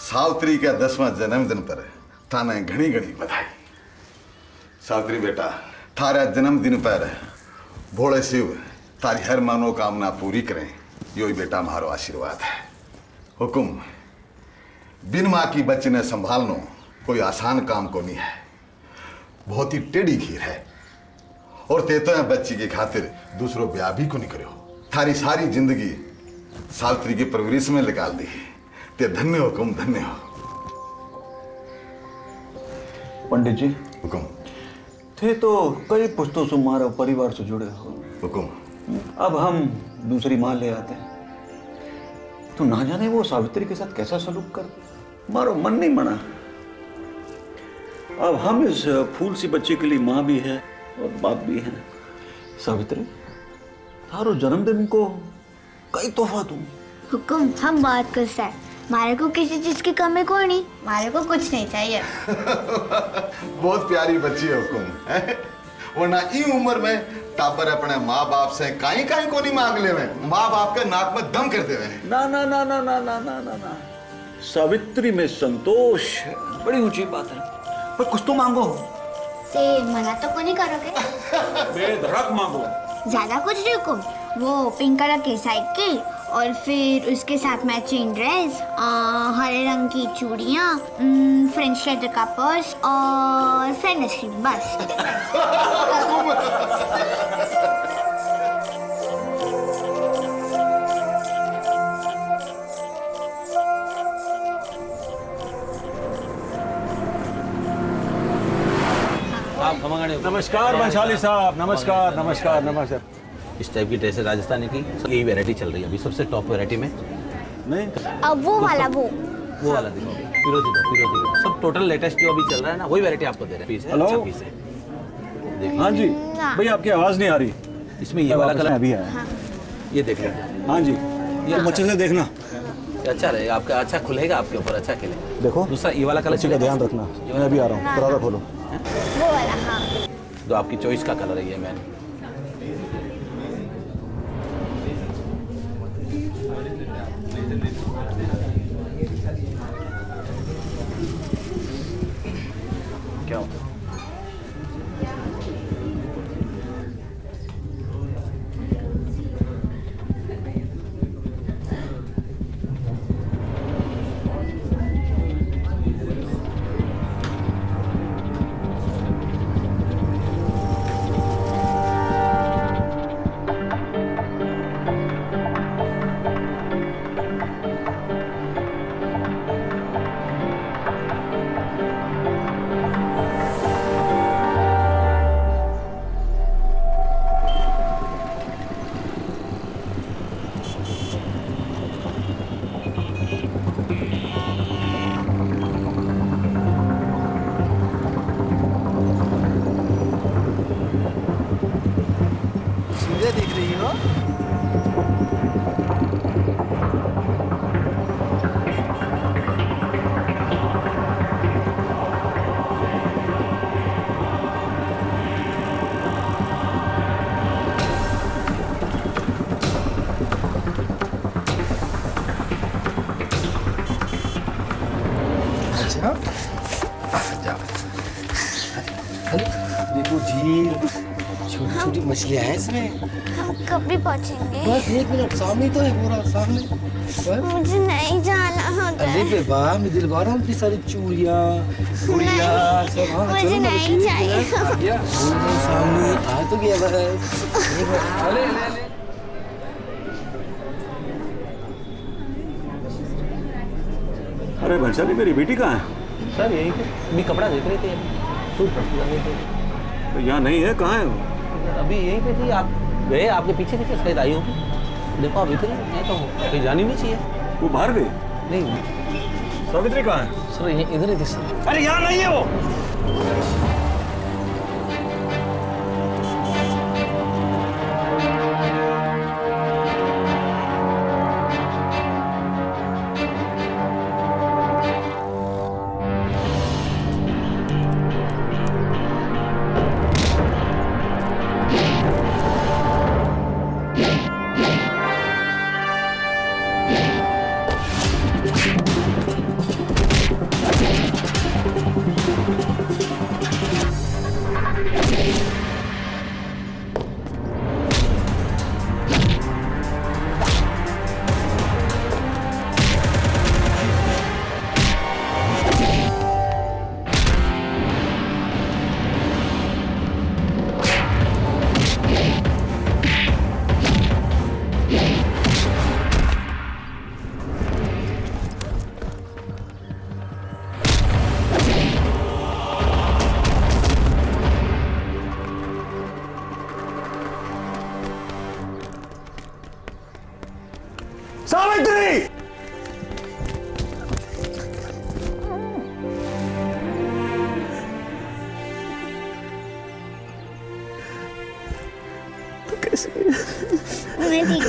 सावित्री के 10वां जन्मदिन पर थाने घनी घनी बधाई। सावित्री बेटा, थारा जन्मदिन पर भोले शिव तारी हर मनोकामना पूरी करें, यो ही बेटा मारो आशीर्वाद है। हुकुम, बिन माँ की बच्ची ने संभालनो कोई आसान काम को नहीं है, बहुत ही टेढ़ी खीर है। और ते तो बच्ची की खातिर दूसरों ब्याह भी को नहीं करो। थारी सारी जिंदगी सावित्री की परवरिश में निकाल दी। ते धन्य हो हुकुम, धन्य हो। पंडित जी, हुकुम। थे तो कई पुश्तों से हमारा परिवार से जुड़े हो। हुकुम। अब हम दूसरी माँ ले आते हैं तो ना जाने वो सावित्री के साथ कैसा सलूक कर, हमारा मन नहीं मना। अब हम इस फूल सी बच्ची के लिए माँ भी है और बाप भी है। सावित्री, थारो जन्मदिन को कई तोहफा दूं। हुकुम, हम बहुत खुश हैं। हमारे को किसी चीज की कमी कोई नहीं, हमारे को कुछ नहीं चाहिए। बहुत प्यारी बच्ची है हुकुम। वरना ई उम्र में टाबर अपने माँ बाप से काई काई को नहीं मांग ले, माँ बाप के नाक में दम कर देवे। ना ना ना ना ना ना ना ना ना, सावित्री में संतोष है, बड़ी ऊंची बात है। पर कुछ तो मांगो। से मना तो कोई नहीं करोगे? बेधड़क मांगो। ज्यादा कुछ नहीं हुकुम, वो पिंक कलर की साइकिल और फिर उसके साथ मैचिंग ड्रेस, हरे रंग की चूड़ियाँ, फ्रेंच लेदर का पर्स और फ्रेंड आइसक्रीम, बस। नमस्कार वंशाली साहब, नमस्कार नमस्कार नमस्कार। इस टाइप की ड्रेस है राजस्थानी की, यही वैरायटी चल रही है अभी सबसे टॉप वैरायटी में। नहीं, अब वो वाला वो वाला देखो, फिरोजी दो, सब टोटल लेटेस्ट जो अभी चल रहा है ना, वही वैरायटी आपको दे रहे हैं। पीस है, हेलो? अच्छा पीस है। देखिए, हाँ जी भैया, आपकी आवाज़ नहीं आ रही। इसमें ये वाला कलर अभी आया। ये देख लीजिए। हाँ जी, ये तुम अच्छे से देखना। ये अच्छा रहेगा आपका, अच्छा खुलेगा आपके ऊपर, अच्छा खिलेगा। देखो, दूसरा ये वाला कलर बच्ची का ध्यान रखना। मैं अभी आ रहा हूँ, दरवाजा खोलो। वो वाला, हाँ। जो आपकी चॉइस का कलर है ये मैंने। क्या होता है? दिख रही हो? अच्छा, देखो झील, छोटी छोटी मछलियाँ हैं इसमें। हम कब भी पहुँचेंगे? बस 1 मिनट, सामने तो है, पूरा सामने। मुझे नहीं जाना होता अरे है। बेबा, मैं दिलवा रहा हूँ इतनी सारी चूड़ियाँ, गुड़िया सब। हाँ, मुझे चलो ना, नहीं बच्ची, चाहिए। आ गया सामने, आ तो गया बस। अरे ले। अरे वंशाली, मेरी बेटी कहाँ है? सर यही पे अभी कपड़ा देख रहे थे, सूट थे। तो यहाँ नहीं है, कहाँ है वो? अभी यहीं पे थी, आप गए, आपके पीछे पीछे शायद आई होगी। देखो अभी तो मैं तो कहीं जानी नहीं चाहिए। वो बाहर गई? नहीं सावित्री कहाँ है? सर, ये इधर ही थी सर। अरे यहाँ नहीं है वो।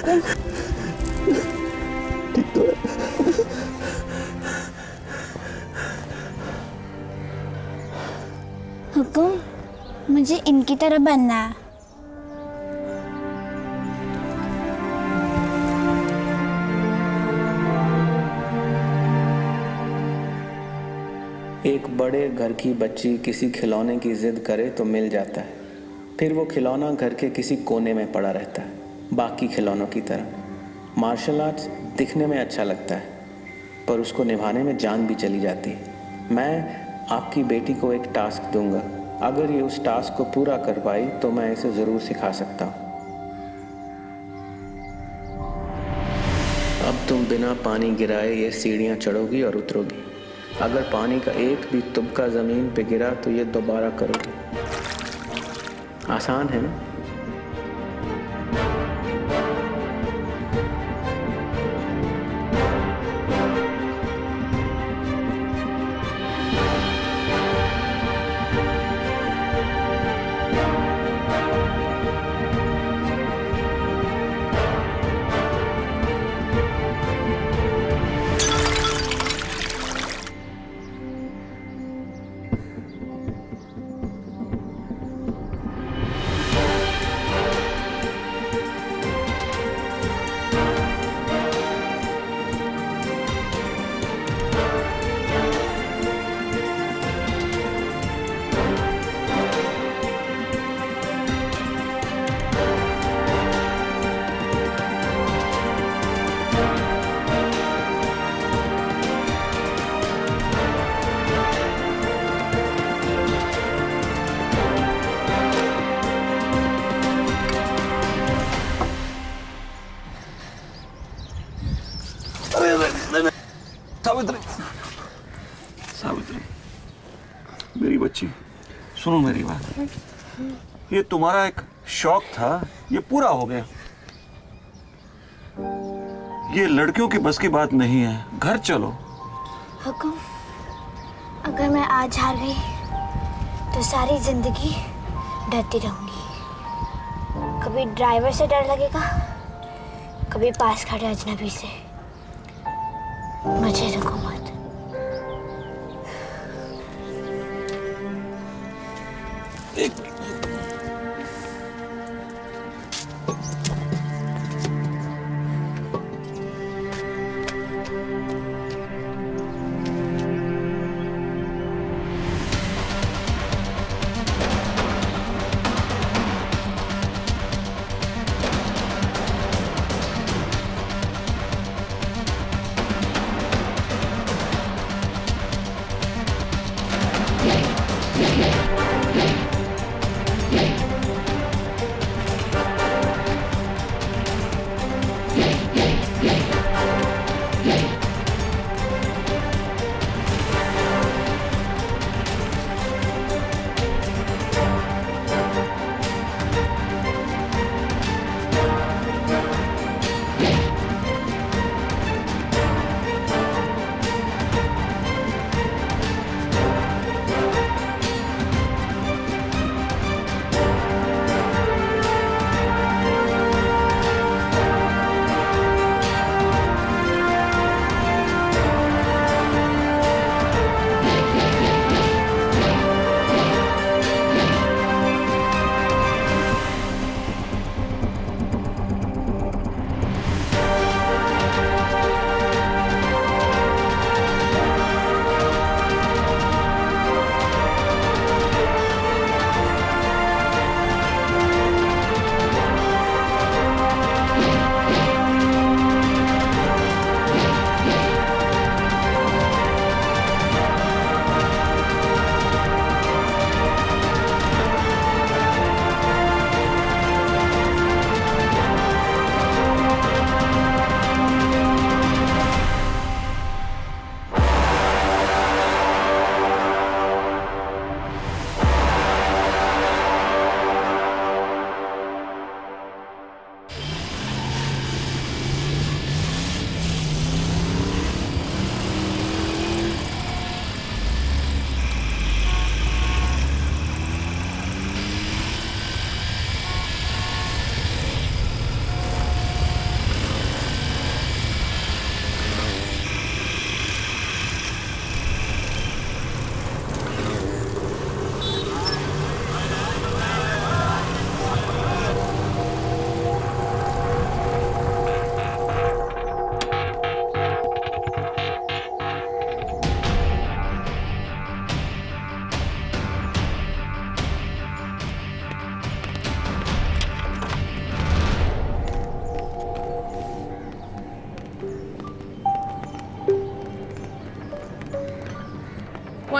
हुकुम। ठीक तो है। हुकुम, मुझे इनकी तरह बनना है। एक बड़े घर की बच्ची किसी खिलौने की जिद करे तो मिल जाता है, फिर वो खिलौना घर के किसी कोने में पड़ा रहता है बाकी खिलौनों की तरह। मार्शल आर्ट्स दिखने में अच्छा लगता है पर उसको निभाने में जान भी चली जाती है। मैं आपकी बेटी को एक टास्क दूंगा, अगर ये उस टास्क को पूरा कर पाई तो मैं इसे ज़रूर सिखा सकता हूँ। अब तुम बिना पानी गिराए ये सीढ़ियाँ चढ़ोगी और उतरोगी। अगर पानी का एक भी तुबका ज़मीन पे गिरा तो ये दोबारा करोगी। आसान है ना? सावित्री, सावित्री, मेरी बच्ची, सुनो मेरी बात। ये तुम्हारा एक शौक था, ये पूरा हो गया। ये लड़कियों की बस की बात नहीं है, घर चलो। हुकुम, अगर मैं आज हार गई तो सारी जिंदगी डरती रहूंगी। कभी ड्राइवर से डर लगेगा, कभी पास खड़े अजनबी से। मुझे रुको मत।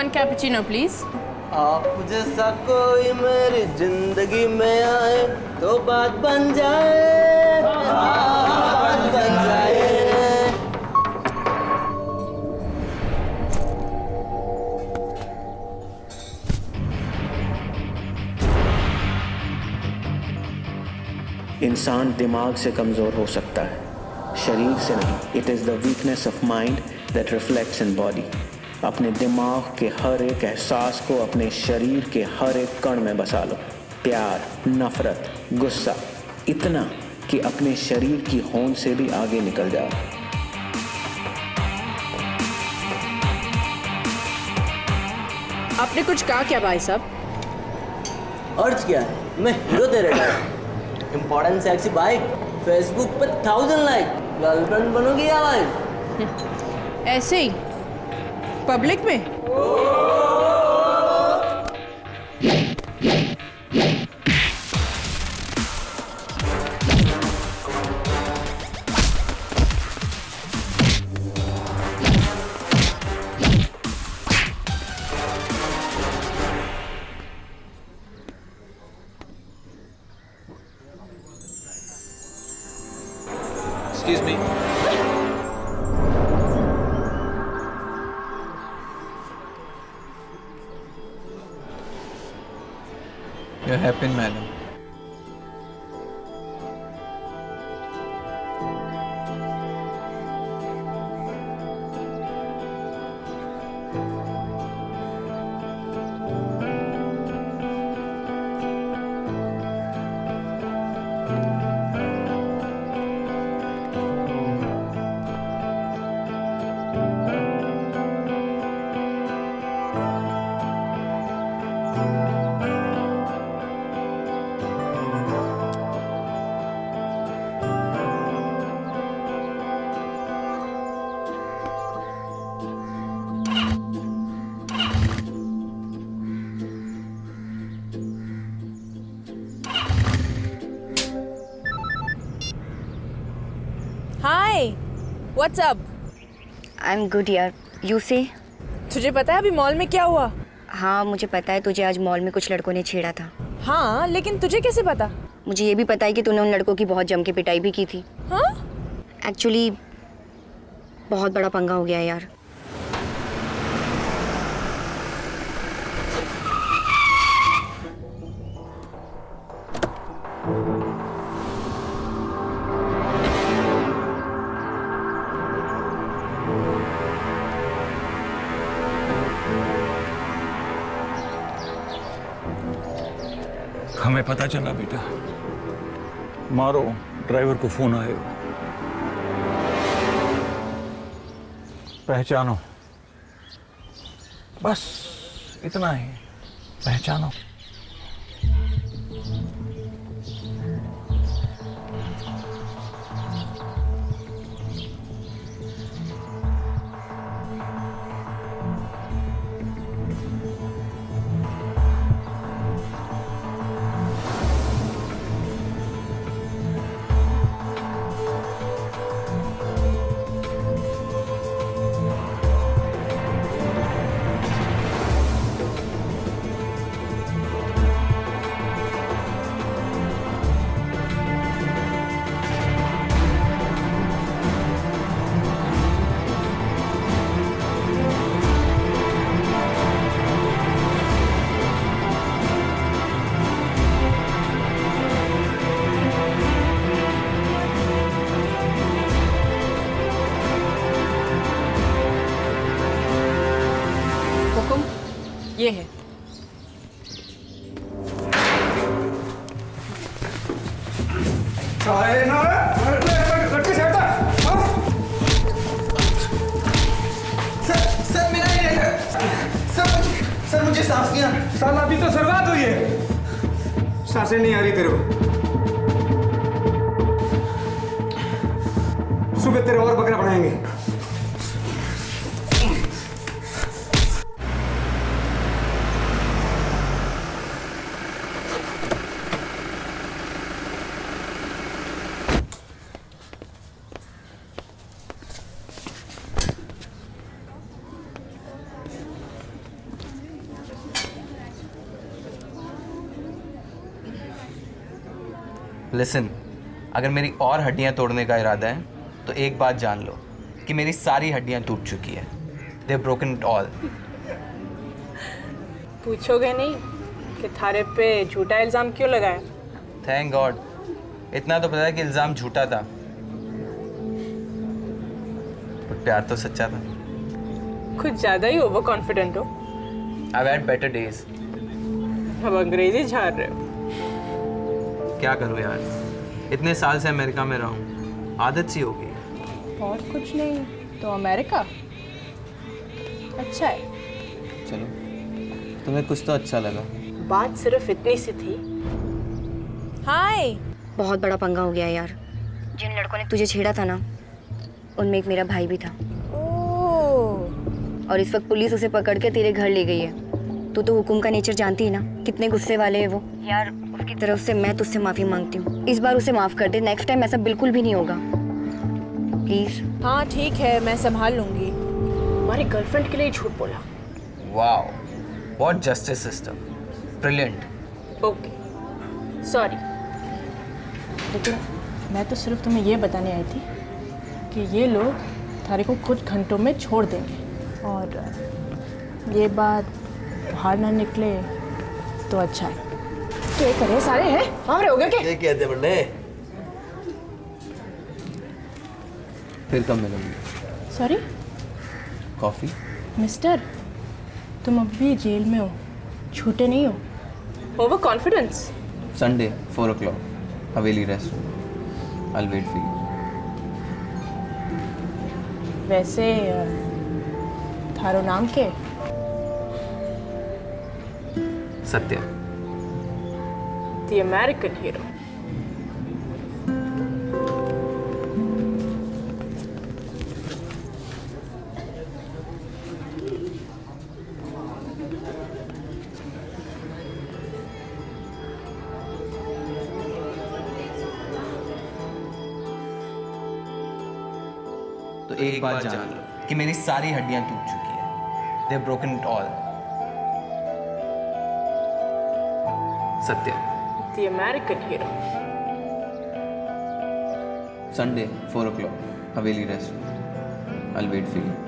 1 cappuccino, please. आप जैसा कोई मेरी जिंदगी में आए तो बात बन जाए, बात बन जाए। इंसान दिमाग से कमज़ोर हो सकता है, शरीर से नहीं। It is the weakness of mind that reflects in body. अपने दिमाग के हर एक एहसास को अपने शरीर के हर एक कण में बसा लो। प्यार, नफरत, गुस्सा, इतना कि अपने शरीर की होंद से भी आगे निकल जाओ। आपने कुछ कहा क्या भाई साहब? अर्ज क्या है? मैं हीरो दे रहा हूँ। इम्पोर्टेंट सेक्सी बाइक, फेसबुक पर 1000 लाइक, गर्लफ्रेंड बनोगी या वाइफ? ऐसे ही पब्लिक में? Excuse me. Your hairpin, madam. Hi, what's up? I am good यार, यू से? तुझे पता है अभी मॉल में क्या हुआ? हाँ मुझे पता है, तुझे आज मॉल में कुछ लड़कों ने छेड़ा था। हाँ, लेकिन तुझे कैसे पता? मुझे ये भी पता है कि तूने उन लड़कों की बहुत जम के पिटाई भी की थी। हाँ? एक्चुअली बहुत बड़ा पंगा हो गया है यार। हमें पता चला बेटा, मारो ड्राइवर को फोन आएगा, पहचानो, बस इतना ही, पहचानो। ये है। सर मेरा ही है। सर मुझे सांस नहीं आ रहा। साला अभी तो शुरुआत हुई है, सांसें नहीं आ रही तेरे को। सुबह तेरे और बकरा बनाएंगे। लिसन, अगर मेरी और हड्डियां तोड़ने का इरादा है तो एक बात जान लो कि मेरी सारी हड्डियां टूट चुकी है। दे ब्रोकन इट ऑल। पूछोगे नहीं कि थारे पे झूठा इल्ज़ाम क्यों लगाया? थैंक गॉड, इतना तो पता है कि इल्ज़ाम झूठा था, पर प्यार तो सच्चा था। कुछ ज़्यादा ही ओवर कॉन्फिडेंट हो। I've had better days। अब अंग्रेजी झाड़ रहे हो। क्या करूँ यार, इतने साल से अमेरिका में रहा हूँ, आदत सी हो गई। और कुछ नहीं तो अमेरिका अच्छा है। चलो, तुम्हें कुछ तो अच्छा लगा। बात सिर्फ इतनी सी थी। हाय। बहुत बड़ा पंगा हो गया यार। जिन लड़कों ने तुझे छेड़ा था ना, उनमें एक मेरा भाई भी था। और इस वक्त पुलिस उसे पकड़ के तेरे घर ले गई है। तू तो हुकुम का नेचर जानती है ना, कितने गुस्से वाले हैं वो। यार उसकी तरफ से मैं तुझसे माफ़ी मांगती हूँ, इस बार उसे माफ़ कर दे। नेक्स्ट टाइम ऐसा बिल्कुल भी नहीं होगा, प्लीज़। हाँ ठीक है, मैं संभाल लूँगी। हमारी गर्लफ्रेंड के लिए झूठ बोला। Wow, what justice system, brilliant. Okay sorry, लेकिन मैं तो सिर्फ तुम्हें ये बताने आई थी कि ये लोग थारे को कुछ घंटों में छोड़ देंगे, और ये बात बाहर ना निकले तो अच्छा है। तो ये करे सारे हैं हमारे हो गए क्या? ये कहते बड़े। फिर कब मिलेंगे? Sorry coffee? मिस्टर, तुम अभी जेल में हो, छूटे नहीं हो। Over confidence. Sunday 4 o'clock, Haveli restaurant. I'll wait for you। वैसे थारो नाम के? सत्या। The American hero। तो एक बात जान लो कि मेरी सारी हड्डियां टूट चुकी है। They broken it all। Satya. The American hero। Sunday 4 o'clock, Haveli restaurant. I'll wait for you।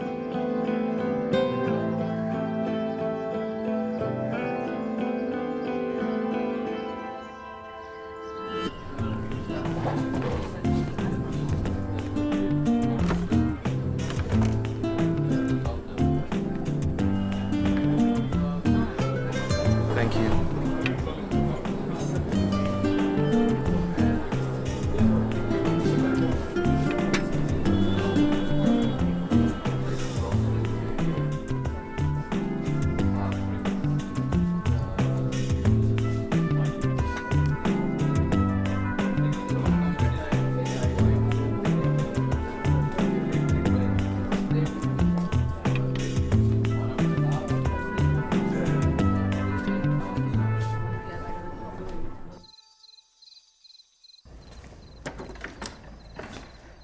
Thank you।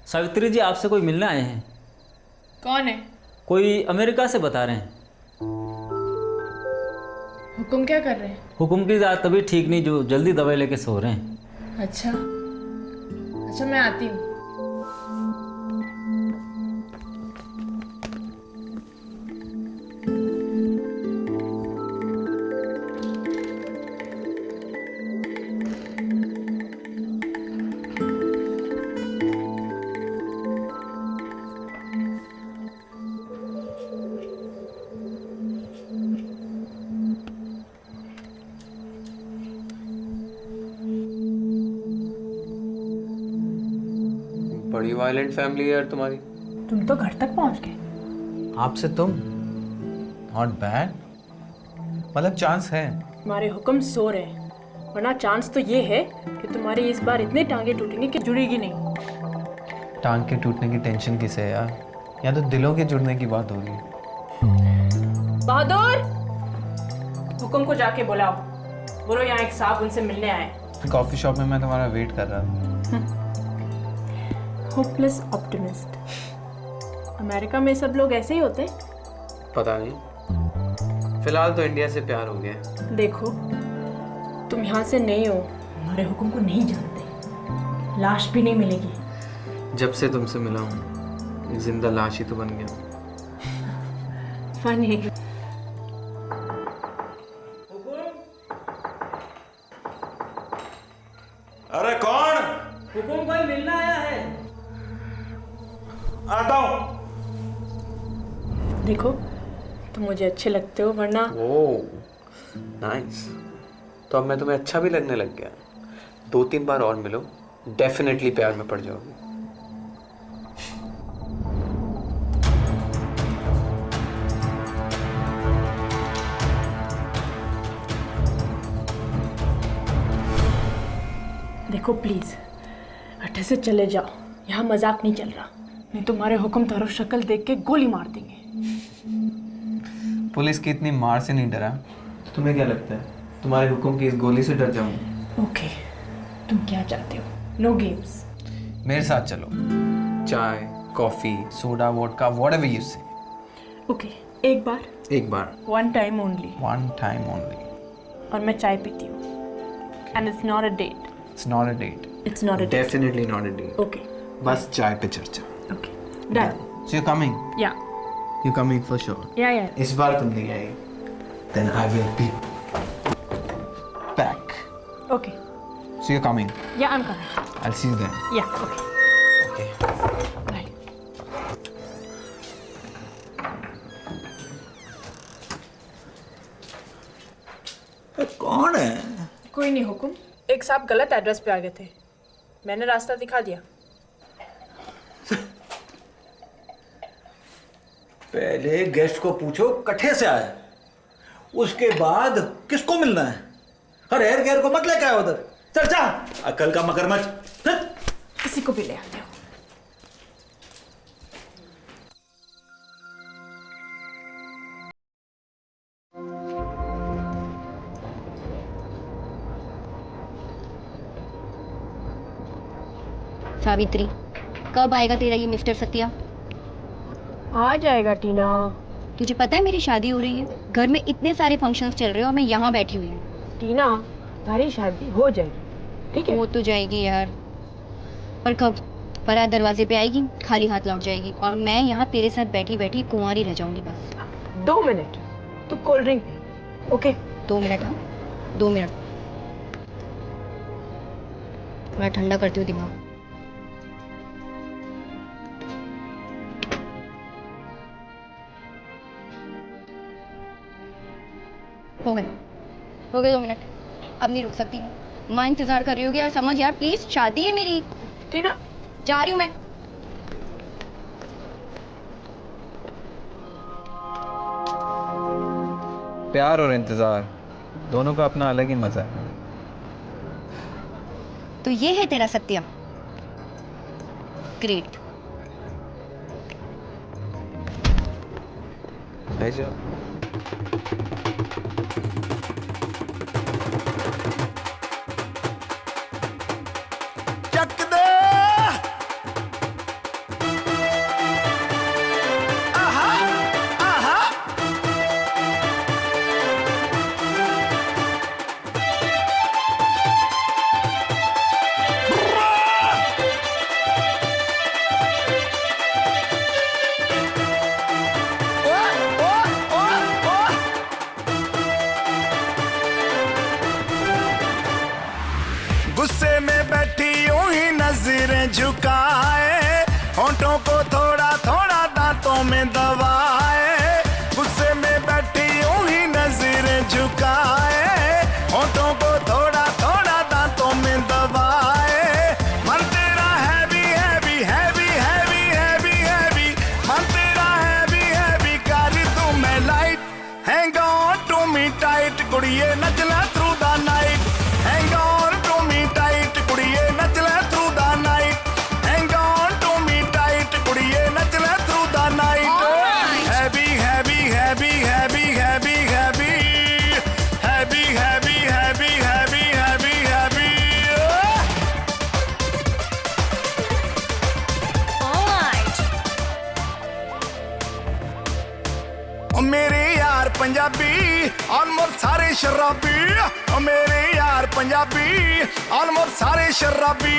Savitri ji, आपसे कोई मिलने आए हैं। कौन है? कोई अमेरिका से बता रहे हैं। हुक्म क्या कर रहे हैं? हुकुम की तबीयत ठीक नहीं, जो जल्दी दवाई लेके सो रहे हैं। अच्छा अच्छा, मैं आती हूँ। बड़ी वायलेंट फैमिली है यार तुम्हारी। तुम तो घर तक पहुंच गए। आपसे तुम? नॉट बैड, मतलब चांस है। तुम्हारे हुक्म सो रहे हैं, वरना चांस तो ये है कि तुम्हारी इस बार इतने टांगे टूटेंगे कि जुड़ेगी नहीं। टांग के टूटने की टेंशन किसे है यार, या तो दिलों के जुड़ने की बात होगी। बहादुर, हुक्म को जाके बुलाओ, बोलो यहाँ एक साहब उनसे मिलने आए। कॉफी शॉप में मैं तुम्हारा वेट कर रहा था। Hopeless optimist. अमेरिका में सब लोग ऐसे ही होते हैं? पता नहीं, फिलहाल तो इंडिया से प्यार हो गया। देखो, तुम यहाँ से नहीं हो, हमारे हुक्म को नहीं जानते। लाश भी नहीं मिलेगी। जब से तुमसे मिला हूँ एक जिंदा लाश ही तो बन गया। फनी। अरे कौन? हुकुम कोई मिलना आया है। आता हूँ। देखो तुम मुझे अच्छे लगते हो, वरना ओह नाइस। तो अब मैं तुम्हें अच्छा भी लगने लग गया। 2-3 बार और मिलो, डेफिनेटली प्यार में पड़ जाओगे। देखो प्लीज हटे से चले जाओ, यहाँ मजाक नहीं चल रहा। नहीं तुम्हारे हुक्म तारो शक्ल देख के गोली मार देंगे। पुलिस की इतनी मार से नहीं डरा तो तुम्हें क्या लगता है तुम्हारे हुक्म की इस गोली से डर जाऊंगा? ओके, तुम क्या चाहते हो? No games. मेरे साथ चलो, चाय coffee soda vodka whatever you say. Okay, एक बार। एक बार। One time only. One time only. और मैं चाय पीती हूँ। And it's not a date. It's not a date. It's not a date. Definitely not a date. Okay. बस चाय पे चर्चा। Okay. Done. So you're coming? Yeah. You're coming for sure. Yeah, yeah. इस बार तुम नहीं आई। Then I will be back. Okay. So you're coming? Yeah, I'm coming. I'll see you then. Yeah. Okay. Okay. Bye. कौन है? कोई नहीं हुकुम, एक साहब गलत एड्रेस पे आ गए थे, मैंने रास्ता दिखा दिया। पहले गेस्ट को पूछो कट्ठे से आया, उसके बाद किसको मिलना है। हर हेर गेर को मत लेके आया उधर। चल जा, अकल का मगरमच्छ। किसी को भी ले आते हो। सावित्री, कब आएगा तेरा ये मिस्टर सत्या? आ जाएगा टीना। तुझे पता है मेरी शादी हो रही है, घर में इतने सारे फंक्शंस चल रहे हैं और मैं यहाँ बैठी हुई हूँ। टीना, तुम्हारी शादी हो जाएगी, ठीक है? हो तो जाएगी यार, पर कब? बारात दरवाजे पे आएगी, खाली हाथ लौट जाएगी और मैं यहाँ तेरे साथ बैठी बैठी कुंवारी रह जाऊंगी बस। 2 मिनट, तू कोल्ड ड्रिंक। Okay 2 minute. हाँ 2 मिनट, मैं ठंडा करती हूँ दिमाग। हो गए 2 मिनट, अब नहीं रुक सकती। माँ इंतजार कर रही होगी यार, समझ यार प्लीज, शादी है मेरी। टीना, जा रही हूँ मैं। प्यार और इंतजार दोनों का अपना अलग ही मजा है। तो ये है तेरा सत्या। ग्रेट। भेजो। गुस्से में बैठी यूं ही नजरें झुकाए, होंठों को थोड़ा थोड़ा दांतों में दबाए। गुस्से में बैठी यूं ही नजरें झुकाए, होंठों को थोड़ा थोड़ा दांतों में दबाए। मन तेरा heavy heavy heavy heavy heavy heavy, मन तेरा हैवी हैवी कर दूं मैं light. Hang on to me tight कुड़िए नचला through the night. Hang on to me tight कुड़िए नचला through the night. Hang on to me tight कुड़िए नचला through the night. Heavy heavy heavy heavy heavy heavy heavy heavy heavy heavy heavy heavy. ओ मेरे यार Punjabi almost सारे शराबी। ओ मेरे यार पंजाबी ऑलमोस्ट सारे शराबी।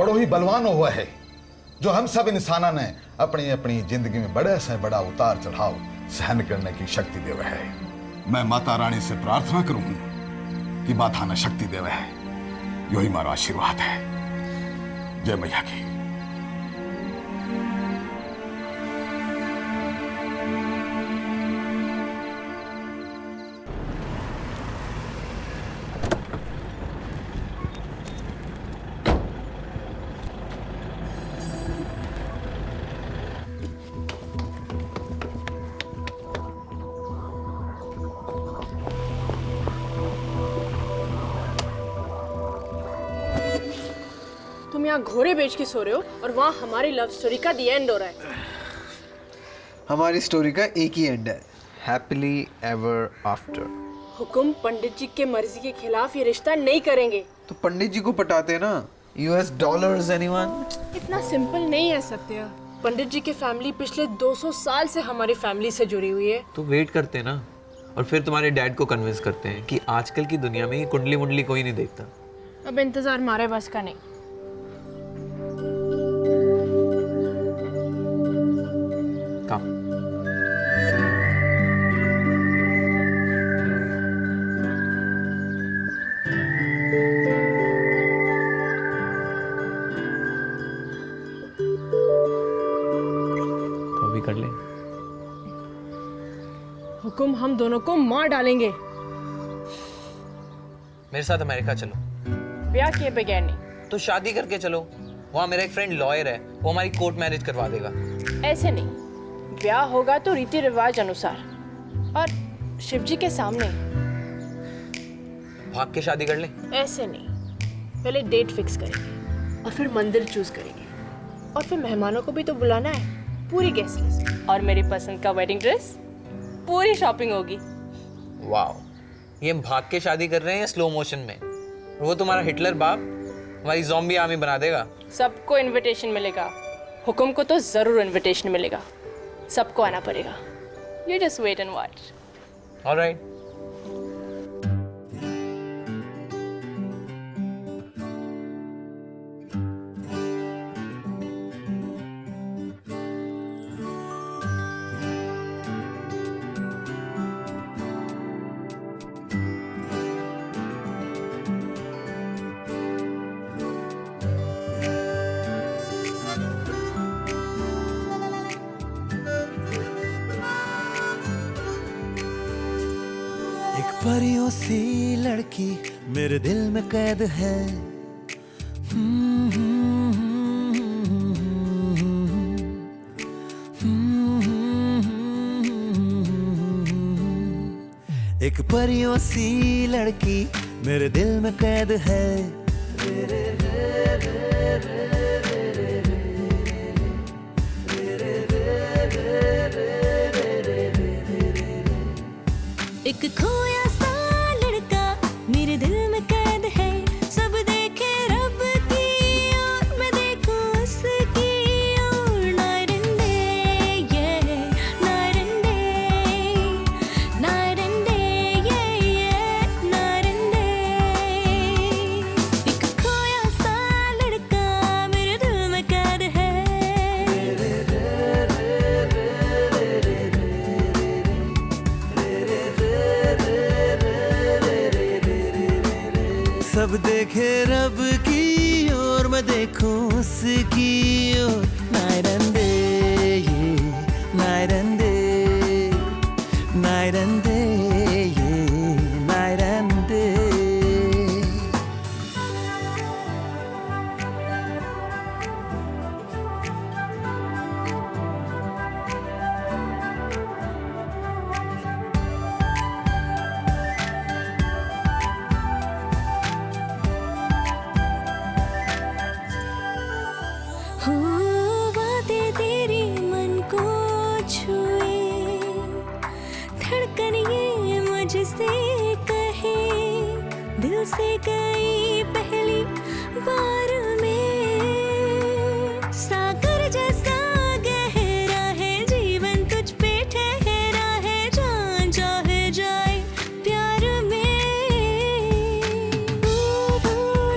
बड़ो ही बलवान हुआ है, जो हम सब इंसाना ने अपनी अपनी जिंदगी में बड़े से बड़ा उतार चढ़ाव सहन करने की शक्ति देवे है। मैं माता रानी से प्रार्थना करूं कि माता ने शक्ति देवे है। यही मारा आशीर्वाद है। जय मैया की। तुम यहाँ घोड़े बेच के सो रहे हो और वहाँ हमारी लव स्टोरी का दी एंड हो रहा है। हमारी स्टोरी का एक ही एंड है, हैप्पीली एवर आफ्टर। हुकुम पंडित जी के मर्जी के खिलाफ ये रिश्ता नहीं करेंगे। तो पंडित जी को पटाते ना, US डॉलर्स एनीवन? इतना सिंपल नहीं है सत्या। पंडित जी की फैमिली पिछले 200 साल से हमारी फैमिली से जुड़ी हुई है। तो वेट करते हैं ना, और फिर तुम्हारे डैड को कन्विंस करते हैं कि आजकल की दुनिया में ये कुंडली मुंडली कोई नहीं देखता। अब इंतजार हमारे बस का नहीं। काम तो अभी कर ले। हुकुम हम दोनों को मार डालेंगे। मेरे साथ अमेरिका चलो। ब्याह किए बगैर नहीं। तो शादी करके चलो, वहाँ मेरा एक फ्रेंड लॉयर है, वो हमारी कोर्ट मैरिज करवा देगा। ऐसे नहीं, ब्याह होगा तो रीति रिवाज अनुसार और शिवजी के सामने। भाग के शादी कर ले। ऐसे नहीं, पहले डेट फिक्स करेंगे और फिर मंदिर चूज करेंगे और फिर मेहमानों को भी तो बुलाना है, पूरी गेस्ट लिस्ट और मेरी पसंद का वेडिंग ड्रेस, पूरी शॉपिंग होगी। वाओ, ये हम भाग के शादी कर रहे हैं या स्लो मोशन में? वो तुम्हारा हिटलर बाप हमारी ज़ॉम्बी आर्मी बना देगा। सबको इनविटेशन मिलेगा, हुकुम को तो जरूर इनविटेशन मिलेगा, सबको आना पड़ेगा। You just wait and watch. All right. परियों सी लड़की मेरे दिल में कैद है। एक परियों सी लड़की मेरे दिल में कैद है। एक खोया सा लड़का मेरे दिल में कैद है। सब देखे रब की और मैं देखूं उसकी और। नाइट एंड डे ये, night and day, night and day ये, नाइट एंड डे। एक खोया सा लड़का मेरे दिल में कैद है। सब देखे रब की और मैं देखूं उसकी और। नाइट एंड डे ये, night and day, night and day ये, नाइट एंड डे। हो बातें तेरी मन को छुए, धड़कन ये मुझसे कहे, दिल से गई पहली बार में। सागर जैसा गहरा है जीवन तुझ पे ठहरा है, जान चाहे जाए प्यार में। रू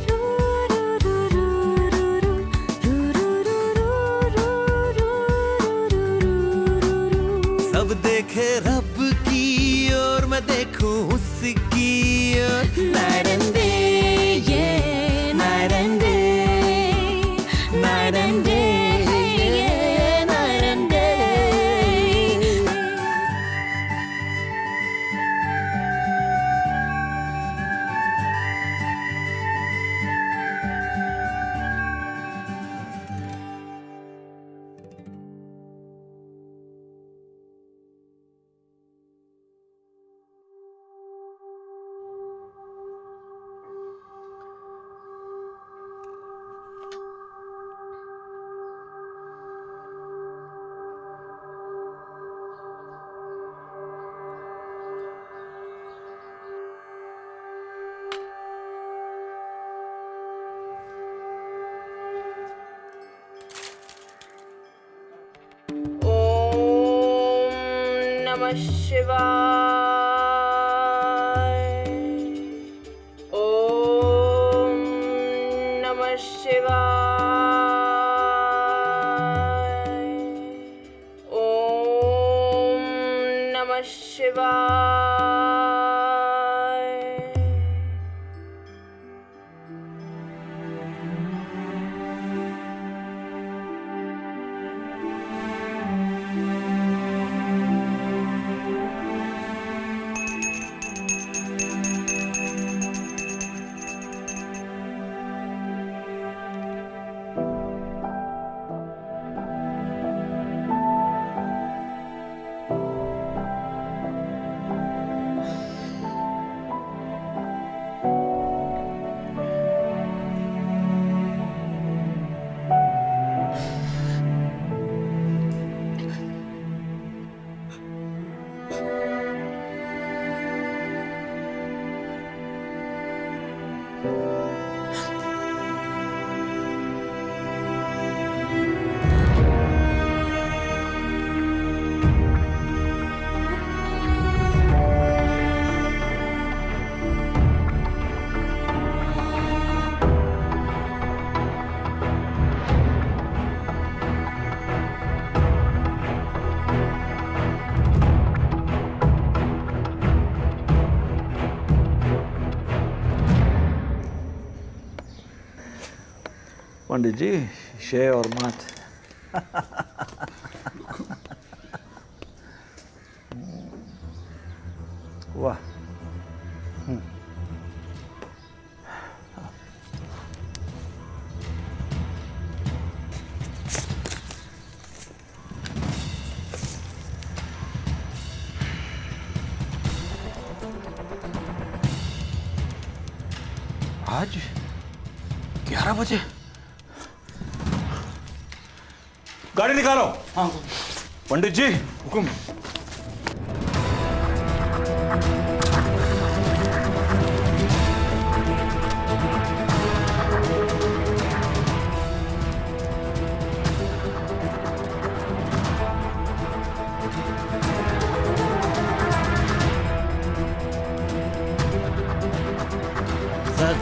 रू रू रू रू रू रू। देखे रब की और मैं देखूं उसकी ओर। नाइट एंड डे, ये night and day, night and day, ये नाइट एंड डे। नमः शिवाय। ओम नमः शिवाय। ओम नमः शिवाय। पंडित जी, शे और मात। वाह। आज 11 बजे गाड़ी निकालो। हाँ पंडित जी, हुकुम। सर,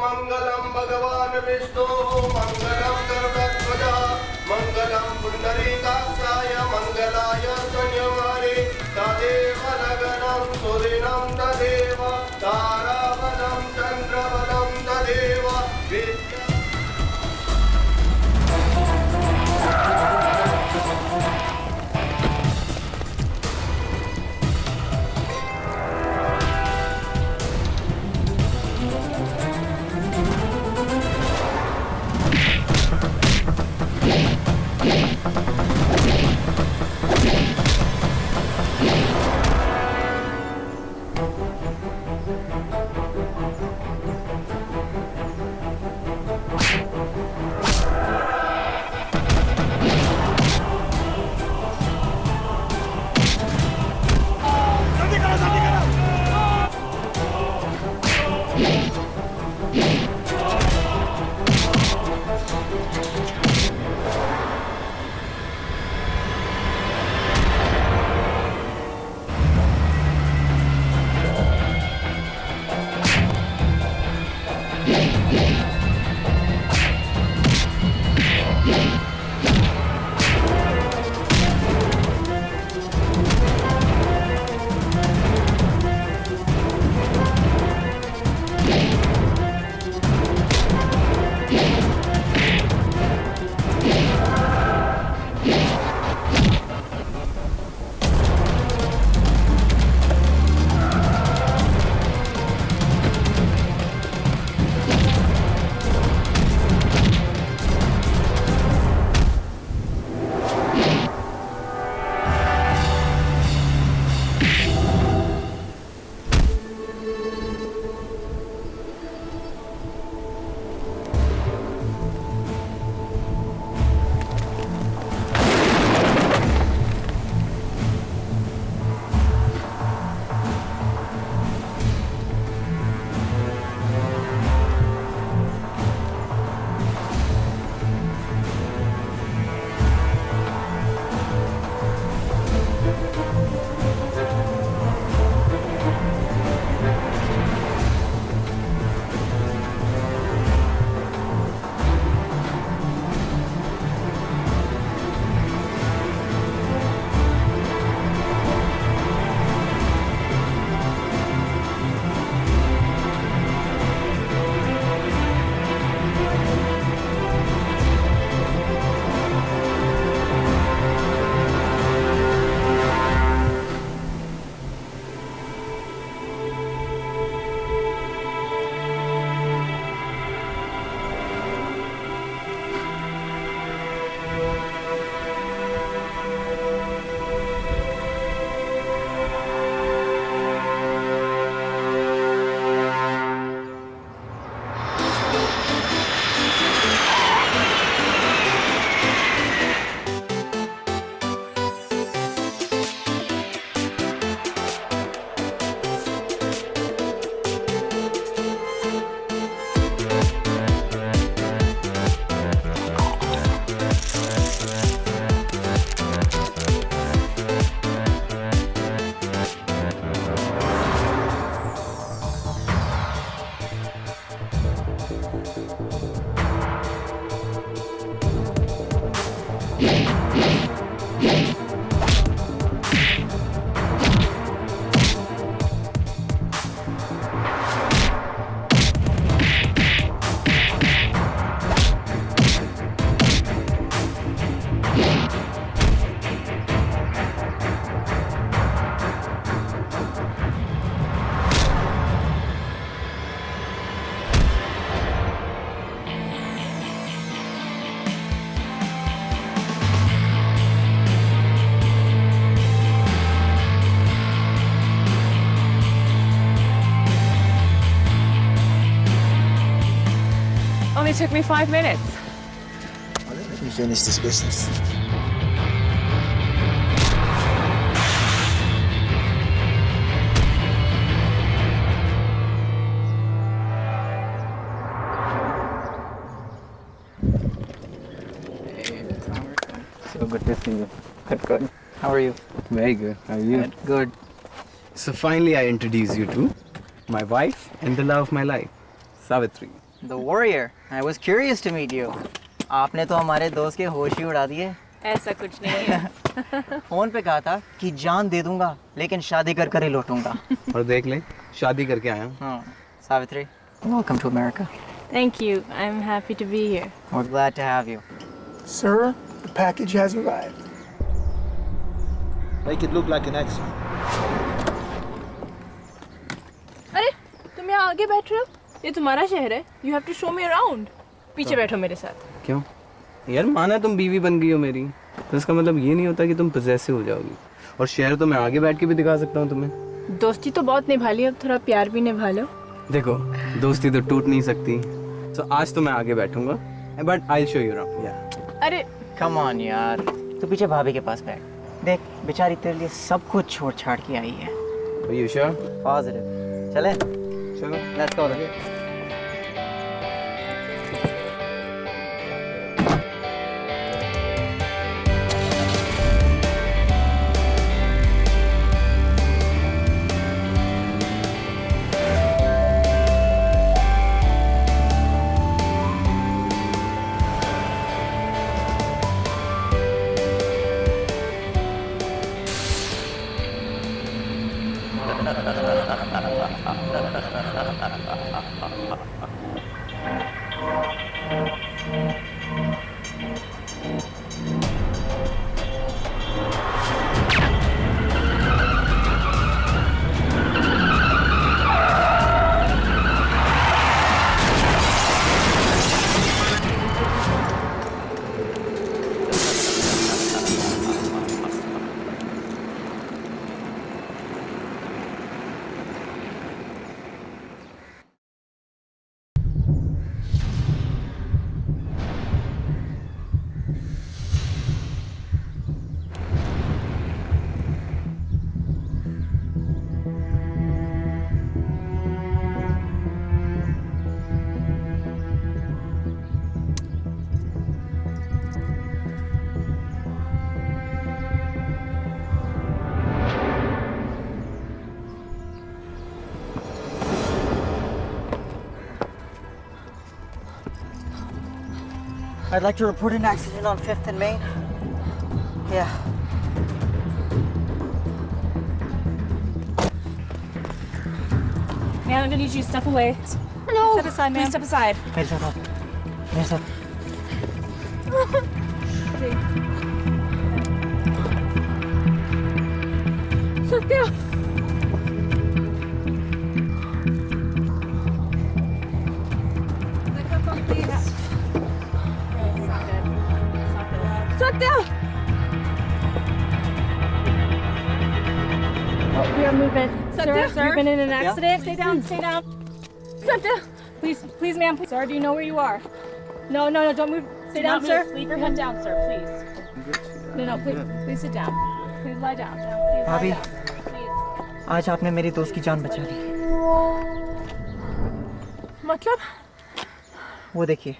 मंगलम भगवान विष्णु मंगलम गरुड़ध्वज मंगलम पुंडरीकाक्षाय Only took me 5 minutes. Let me finish this business. So good to see you. Good. How are you? Very good. How are you? Good. So finally I introduce you to my wife and the love of my life, Savitri. The warrior. I was curious to meet you. आपने तो हमारे दोस्त के होश ही उड़ा दिए। ऐसा कुछ नहीं है। फोन पे कहा था कि जान दे दूंगा, लेकिन शादी कर कर ही लौटूंगा। और देख ले, शादी करके आया हूँ। हाँ, Savitri, welcome to America. Thank you. I'm happy to be here. We're glad to have you. Sir, the package has arrived. Make it look like an accident. अरे, तुम यहाँ आगे बैठ रहे हो? ये तुम्हारा शहर है। You have to show me around. पीछे बैठो मेरे साथ। क्यों? यार माना तुम बीवी बन गई हो मेरी, तो इसका मतलब ये नहीं होता कि तुम पोजेसिव हो जाओगी। और शहर तो मैं आगे बैठ के भी दिखा सकता हूँ तुम्हें। दोस्ती तो बहुत निभा ली, अब थोड़ा प्यार भी निभा लो। देखो, दोस्ती तो टूट नहीं सकती। तो आज तो मैं आगे बैठूंगा, but I show you around. या अरे Come on यार, तू पीछे भाभी के पास बैठ। देख, बेचारी तेरे लिए सब कुछ छोड़ छाड़ के आई है। Are you sure? Positive. चले? चलो। Let's go then. I'd like to report an accident on 5th and Main. Yeah. Ma'am, I'm gonna need you to step away. Hello. Step aside, ma'am. Please step aside. मेरे साथ आओ। मेरे साथ। Satya. Satya! Oh, we are moving. Satya? Sir, you've been in an Satya? accident. Stay down, stay down. Satya! Please, ma'am. Sir, do you know where you are? No, don't move. Stay down, sir. Leave your head down, sir, please. No, please sit down. Please lie down. Please भाभी, lie down. Please. आज आपने मेरी दोस्त की जान बचा ली। मतलब? वो देखिए।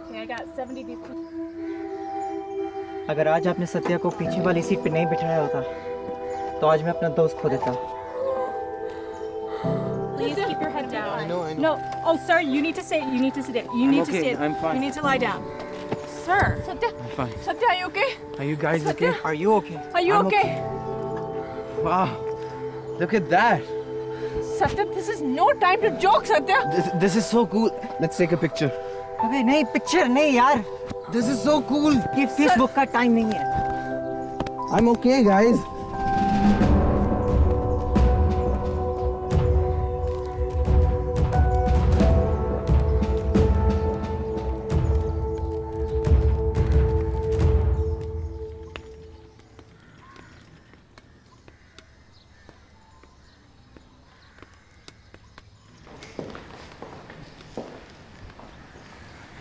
Okay, I got 70 these. अगर आज आपने सत्या को पीछे वाली सीट पे नहीं बिठाया होता, तो आज मैं अपना दोस्त खो देता। Please keep your head down. I know. No, oh, sir, you need to sit. You need to sit. You need to okay, sit. I'm fine. You need to lie down. Sir, Satya. Fine. Satya, are you okay? Are you guys Satya? okay? Are you okay? Are you I'm okay? Wow. Look at that. Satya, this is no time to joke, Satya. This is so cool. Let's take a picture. अबे नहीं picture नहीं यार This is so cool. ये Facebook का time नहीं है I'm okay, guys.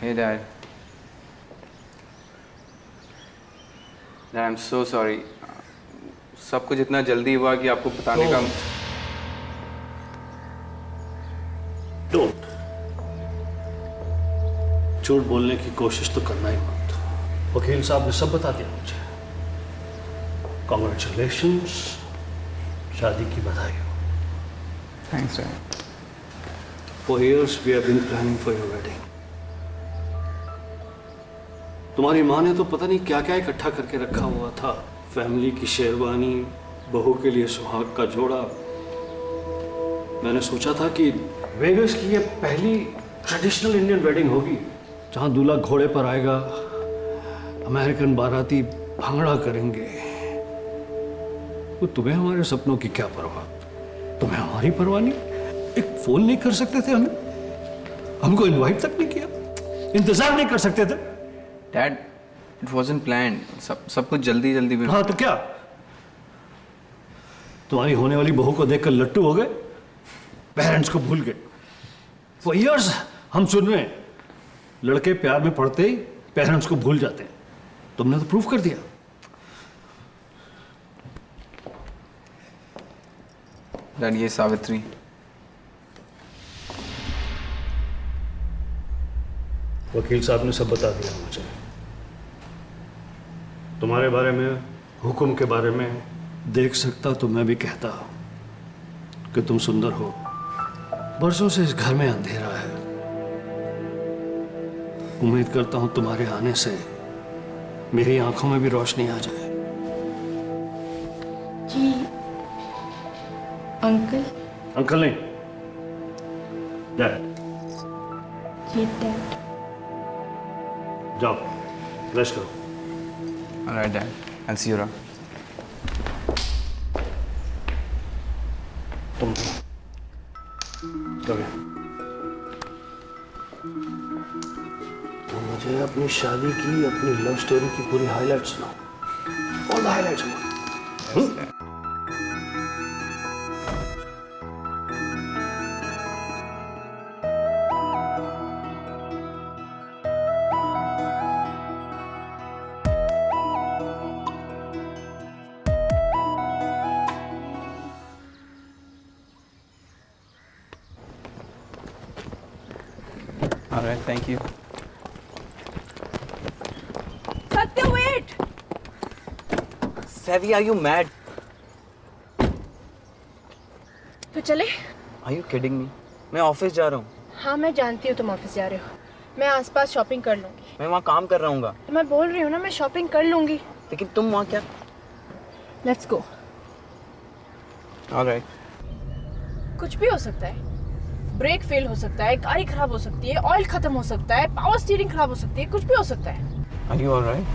Hey, Dad. Dad, I'm so sorry. सब कुछ इतना जल्दी हुआ कि आपको बताने का डोंट झूठ बोलने की कोशिश तो करना ही मत। वकील साहब ने सब बता दिया मुझे। कॉन्ग्रेचुलेशंस, शादी की बधाई हो। Thanks, Dad. For years we have been planning for your wedding. तुम्हारी माँ ने तो पता नहीं क्या क्या इकट्ठा करके रखा हुआ था। फैमिली की शेरवानी, बहू के लिए सुहाग का जोड़ा। मैंने सोचा था कि वेगस की ये पहली ट्रेडिशनल इंडियन वेडिंग होगी, जहाँ दूल्हा घोड़े पर आएगा, अमेरिकन बाराती भांगड़ा करेंगे। तो तुम्हें हमारे सपनों की क्या परवाह? तुम्हें हमारी परवाह नहीं? एक फोन नहीं कर सकते थे हमें? हमको इनवाइट तक नहीं किया? इंतजार नहीं कर सकते थे? Dad, it wasn't planned. सब कुछ जल्दी जल्दी में। हाँ तो क्या? तुम्हारी होने वाली बहू को देखकर लट्टू हो गए, पेरेंट्स को भूल गए। For years हम सुन रहे हैं, लड़के प्यार में पड़ते ही पेरेंट्स को भूल जाते हैं। तुमने तो प्रूफ कर दिया। Dad, ये सावित्री। वकील साहब ने सब बता दिया मुझे। तुम्हारे बारे में, हुक्म के बारे में देख सकता तो मैं भी कहता कि तुम सुंदर हो। बरसों से इस घर में अंधेरा है। उम्मीद करता हूं तुम्हारे आने से मेरी आंखों में भी रोशनी आ जाए। जी अंकल। अंकल नहीं, डैड। जी डैड। जाओ, रेस्ट करो। All right, Dad. I'll see you around. तुम कभी तो मुझे अपनी शादी की, अपनी लव स्टोरी की पूरी हाईलाइट सुनाओ। All the highlights. All right, thank you. Satya, wait! Savi, are you mad? तो चले? Are you kidding me? मैं ऑफिस जा रहा हूँ। हाँ मैं जानती हूँ तुम ऑफिस जा रहे हो। मैं आसपास शॉपिंग कर लूँगी। मैं वहाँ काम कर रहा हूँ। तो मैं बोल रही हूँ ना, मैं शॉपिंग कर लूँगी। लेकिन तुम वहाँ क्या? Let's go. All right. कुछ भी हो सकता है। ब्रेक फेल हो सकता है, गाड़ी खराब हो सकती है, ऑयल खत्म हो सकता है, पावर स्टीयरिंग खराब हो सकती है, कुछ भी हो सकता है। Are you all right?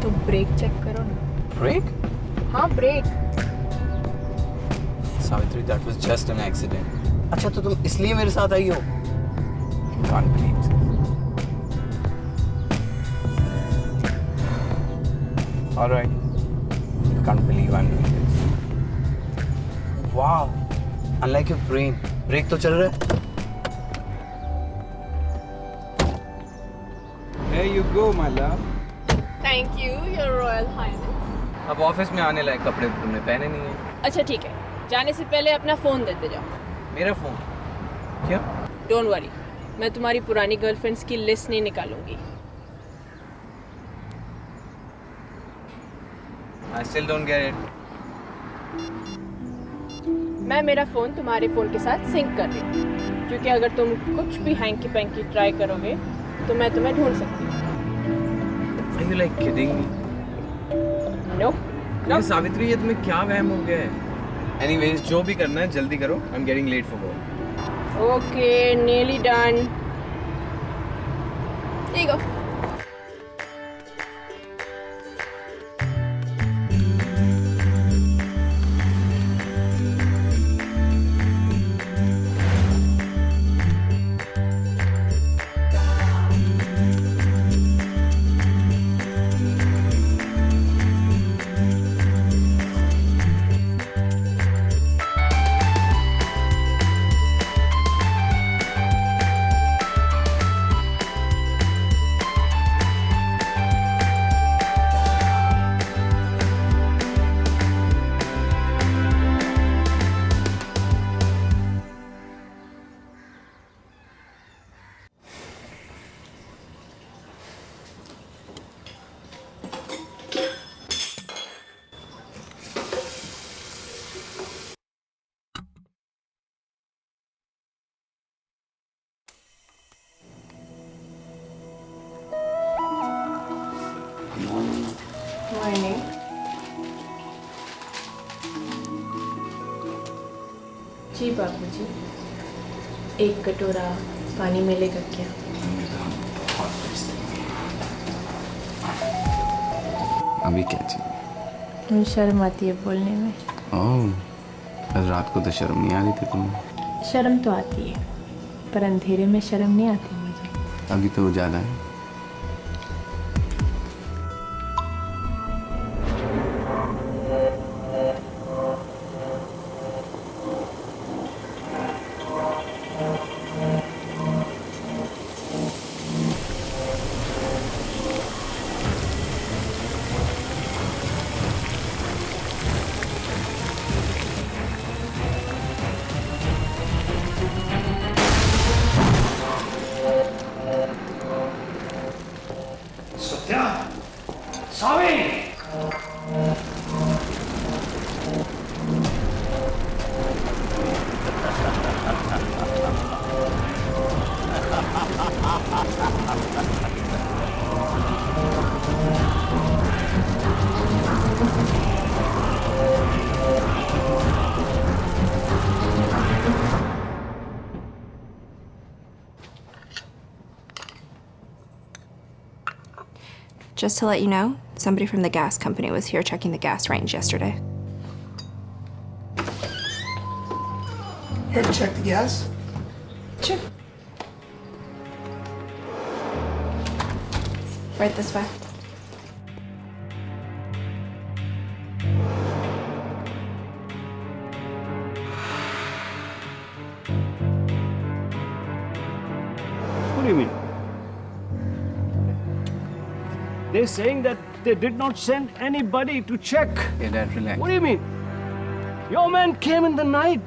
तो ब्रेक चेक करो ना। Break? हाँ break. Savitri, that was just an accident. अच्छा तो तुम इसलिए मेरे साथ आई हो? Can't believe it. All right. Can't believe I'm doing this. Wow. Unlike your brain. Break तो चल रहा है। There you go, my love. Thank you, your royal highness. अब ऑफिस में आने लायक कपड़े तो तुमने पहने नहीं है। अच्छा ठीक है, जाने से पहले अपना फोन देते जाओ। मेरा फोन? क्या? डोंट वरी, मैं तुम्हारी पुरानी गर्लफ्रेंड्स की लिस्ट नहीं निकालूंगी। I still don't get it. मैं मेरा फ़ोन तुम्हारे फ़ोन के साथ सिंक कर रही हूँ, क्योंकि अगर तुम कुछ भी हैंकी पैंकी ट्राई करोगे तो मैं तुम्हें ढूंढ सकती हूँ। Are you like kidding me? Nope. ये सावित्री, ये तुम्हें क्या वहम हो गया है? Anyways, जो भी करना है जल्दी करो. I'm getting late for work. Okay, nearly done. Here you go. Morning. जी बाबूजी, एक कटोरा पानी मिलेगा क्या? अभी क्या चाहिए? मुझे शर्म आती है बोलने में। ओह, कल रात को तो शर्म नहीं आ रही थी तुम्हें। शर्म तो आती है, पर अंधेरे में शर्म नहीं आती मुझे। अभी तो उजाला है। Just to let you know, somebody from the gas company was here checking the gas range yesterday. Here to check the gas? Sure. Right this way. What do you mean? They're saying that they did not send anybody to check. Yeah, Dad, relax. What do you mean? Your man came in the night.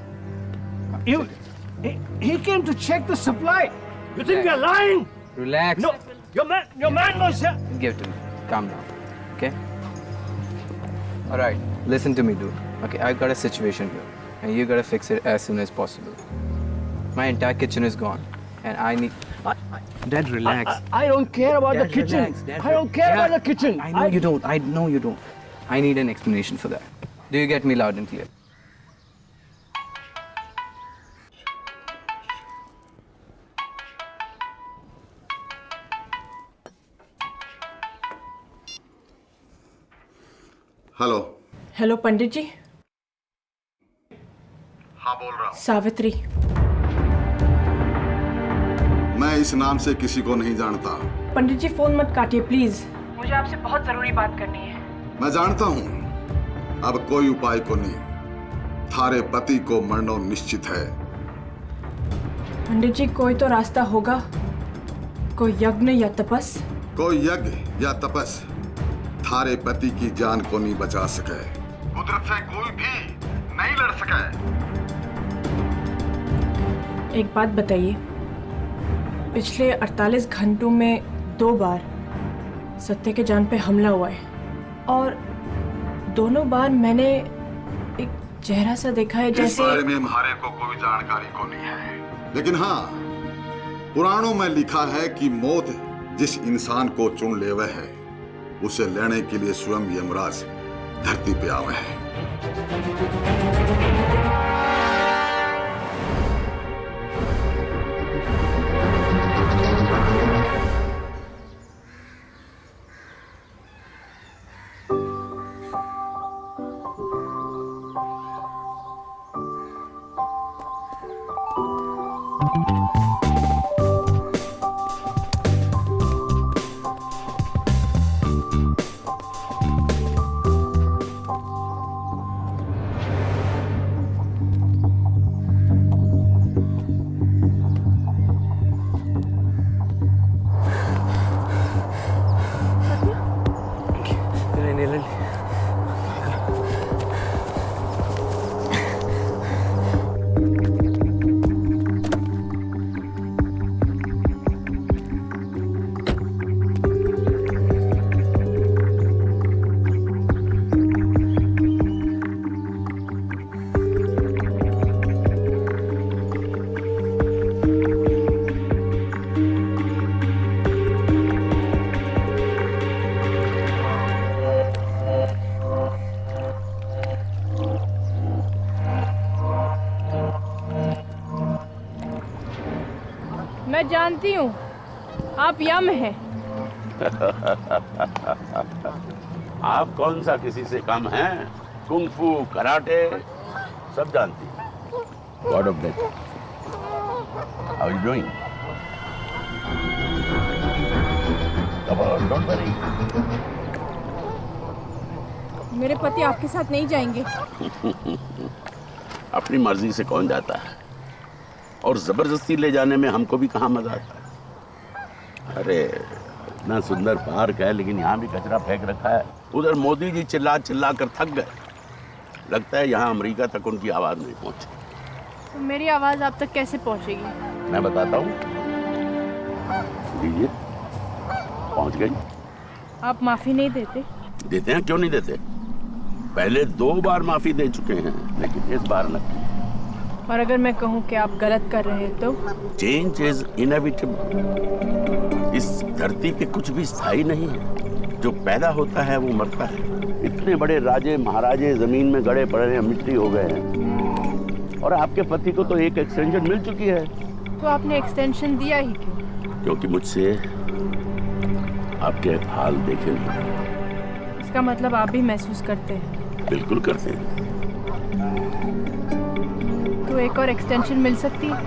He came to check the supply. You think we're lying? Relax. No, your man was here. Give it to me. Calm down. Okay? All right. Listen to me, dude. Okay, I've got a situation here, and you gotta fix it as soon as possible. My entire kitchen is gone, and I need. Dad, relax. I don't care about Dad, the kitchen. relax. Dad, I don't care about the kitchen. I know you don't. I know you don't. I need an explanation for that. Do you get me loud and clear? Hello. Hello Pandit ji. हाँ, बोल रहा हूँ। सावित्री। मैं इस नाम से किसी को नहीं जानता। पंडित जी फोन मत काटिए प्लीज, मुझे आपसे बहुत जरूरी बात करनी है। मैं जानता हूँ, अब कोई उपाय को नहीं, थारे पति को मरना निश्चित है। पंडित जी कोई तो रास्ता होगा, कोई यज्ञ या तपस। कोई यज्ञ या तपस थारे पति की जान को नहीं बचा सके। कुदरत से कोई भी नहीं लड़ सके। एक बात बताइए, पिछले 48 घंटों में 2 बार सत्य के जान पे हमला हुआ है और दोनों बार मैंने एक चेहरा सा देखा है जैसे। इस बारे में हमारे को कोई जानकारी को नहीं है, लेकिन हाँ, पुराणों में लिखा है कि मौत जिस इंसान को चुन लेवे है उसे लेने के लिए स्वयं यमराज धरती पे आवे हैं। मैं जानती हूँ आप यम हैं। आप कौन सा किसी से कम हैं? कुंग फू, कराटे सब जानती हैं। God of death, how you doing? Come on, don't worry. मेरे पति आपके साथ नहीं जाएंगे। अपनी मर्जी से कौन जाता है, और जबरदस्ती ले जाने में हमको भी कहाँ मजा आता है। अरे इतना सुंदर पार्क है, लेकिन यहाँ भी कचरा फेंक रखा है। उधर मोदी जी चिल्ला चिल्ला कर थक गए। लगता है यहाँ अमेरिका तक उनकी आवाज नहीं पहुंची। तो मेरी आवाज आप तक कैसे पहुंचेगी? मैं बताता हूँ, लीजिए, पहुंच गई। आप माफी नहीं देते? देते हैं, क्यों नहीं देते। पहले 2 बार माफी दे चुके हैं, लेकिन इस बार नहीं। और अगर मैं कहूँ कि आप गलत कर रहे हैं तो? Change is inevitable. इस धरती पे कुछ भी स्थायी नहीं है। जो पैदा होता है वो मरता है। इतने बड़े राजे महाराजे जमीन में गड़े पड़े हैं, मिट्टी हो गए हैं। और आपके पति को तो एक एक्सटेंशन मिल चुकी है। तो आपने एक्सटेंशन दिया ही क्यों? क्योंकि मुझसे आपके हाल देखे नहीं। इसका मतलब आप भी महसूस करते हैं? बिल्कुल करते हैं। तो एक और एक्सटेंशन मिल सकती है?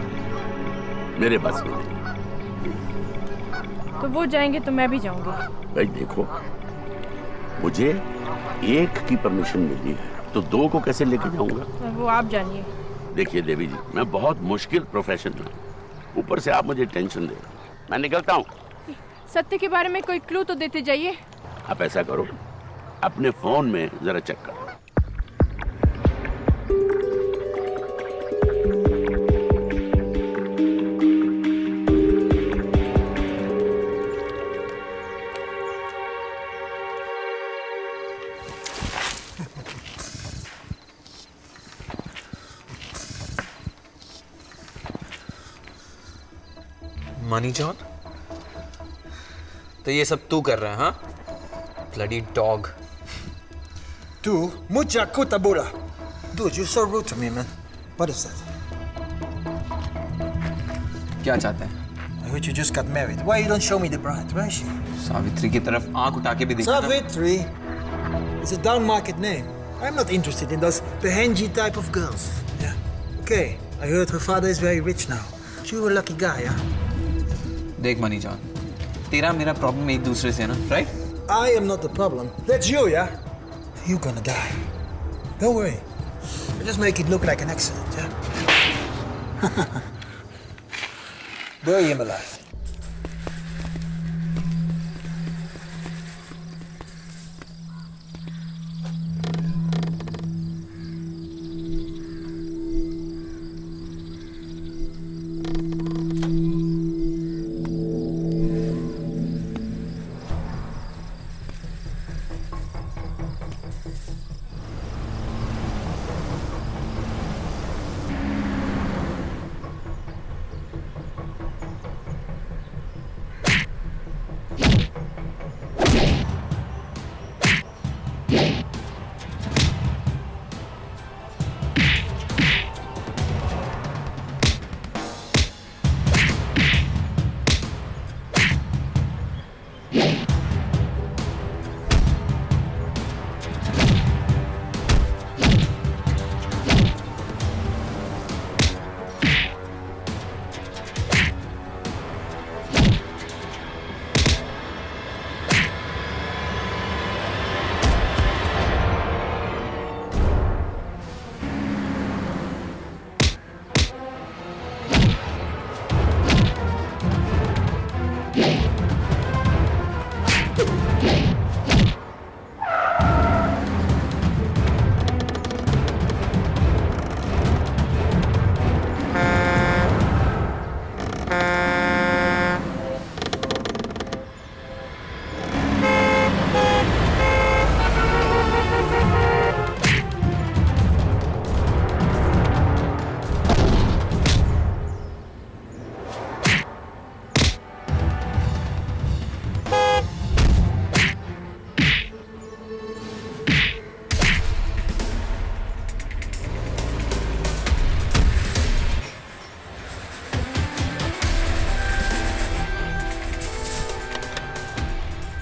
मेरे पास में नहीं। तो वो जाएंगे तो मैं भी जाऊंगी। भाई देखो, मुझे 1 की परमिशन मिली है, तो 2 को कैसे लेके जाऊंगा? वो आप जानिए। देखिए देवी जी, मैं बहुत मुश्किल प्रोफेशन में, ऊपर से आप मुझे टेंशन दे। मैं निकलता हूँ। सत्य के बारे में कोई क्लू तो देते जाइए। आप ऐसा करो, अपने फोन में जरा चेक करो। मनी जॉन, तो ये सब तू कर रहा है? हाँ, bloody dog. Tu, mucha cutabura. Dude, you're so rude to me, man. What is that? क्या चाहते हैं? I heard you just got married. Why you don't show me the bride? Where is she? Savitri की तरफ आंख उठा के भी देखना। Savitri. It's a down market name. I'm not interested in those Behenji type of girls. Yeah. Okay. I heard her father is very rich now. You're a lucky guy, yeah? देख money John, तेरा मेरा problem एक दूसरे से है ना, right? I am not the problem. That's you, yeah? You're gonna die. Don't worry. I'll just make it look like an accident, yeah? Bury him alive.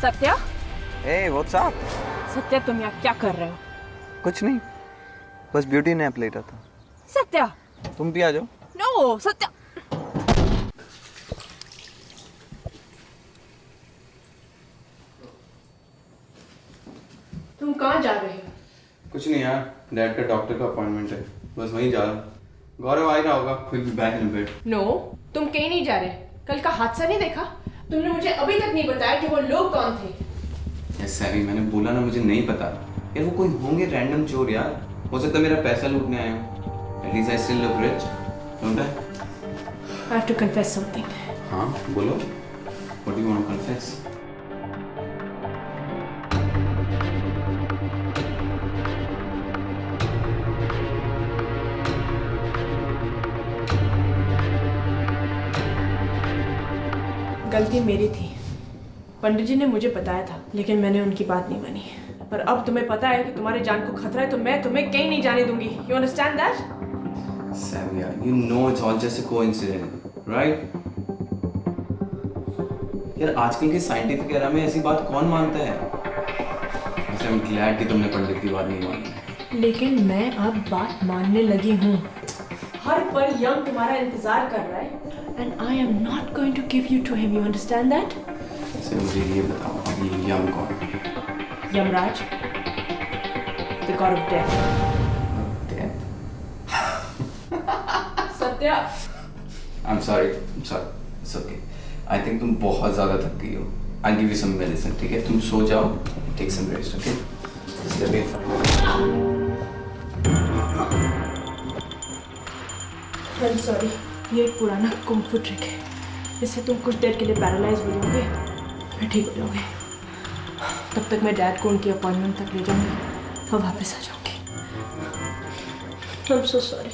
Satya, Hey, what's up? Satya तुम यहाँ क्या कर रहे हो? कुछ नहीं, बस ब्यूटी नैप ले रहा था। सत्या, तुम भी आ जाओ। नो सत्या। तुम कहाँ जा रहे हो? कुछ नहीं यार, डैड का डॉक्टर का अपॉइंटमेंट है, बस वहीं जा रहा। गौरव आ ही रहा होगा, फिर भी बैक इन बेड। नो, तुम कहीं नहीं जा रहे। कल का हादसा नहीं देखा? तुमने मुझे अभी तक नहीं बताया कि वो लोग कौन थे। यस सैवी, मैंने बोला ना मुझे नहीं पता। यार वो कोई होंगे रैंडम चोर यार, हो सकता है मेरा पैसा लूटने आए हो। At least I still look rich, don't I? I have to confess something. हाँ, बोलो। What do you want to confess? गलती मेरी थी। पंडित जी ने मुझे बताया था, लेकिन मैंने उनकी बात नहीं मानी। पर अब तुम्हें पता है कि तुम्हारी जान को खतरा है, तो मैं तुम्हें कहीं नहीं जाने दूंगी। You understand that? Savia, you know it's all just a coincidence, right? यार आजकल के साइंटिफिक एरा में ऐसी बात कौन मानता है? वैसे I'm glad कि तुमने पंडित की बात नहीं मानी। लेकिन मैं अब बात मानने लगी हूँ। हर पल यम तुम्हारा इंतजार कर रहा है, and I am not going to give you to him. You understand that? वैसे मुझे ये बताओ, अभी यम कौन है? Yamraj, the god of death. Satya. I'm sorry, it's okay. I think तुम बहुत ज़्यादा थक गई हो। I'll give you some medicine, ठीक है? तुम सो जाओ, take some rest, okay? Just let me. I'm sorry. ये एक पुराना कुंग-फू ट्रिक है। इससे तुम कुछ देर के लिए पैरालाइज हो जाओगे, फिर ठीक हो जाओगे। तब तक मैं डैड को उनकी अपॉइंटमेंट तक ले जाऊंगी और वापस आ जाऊंगी। I'm so sorry.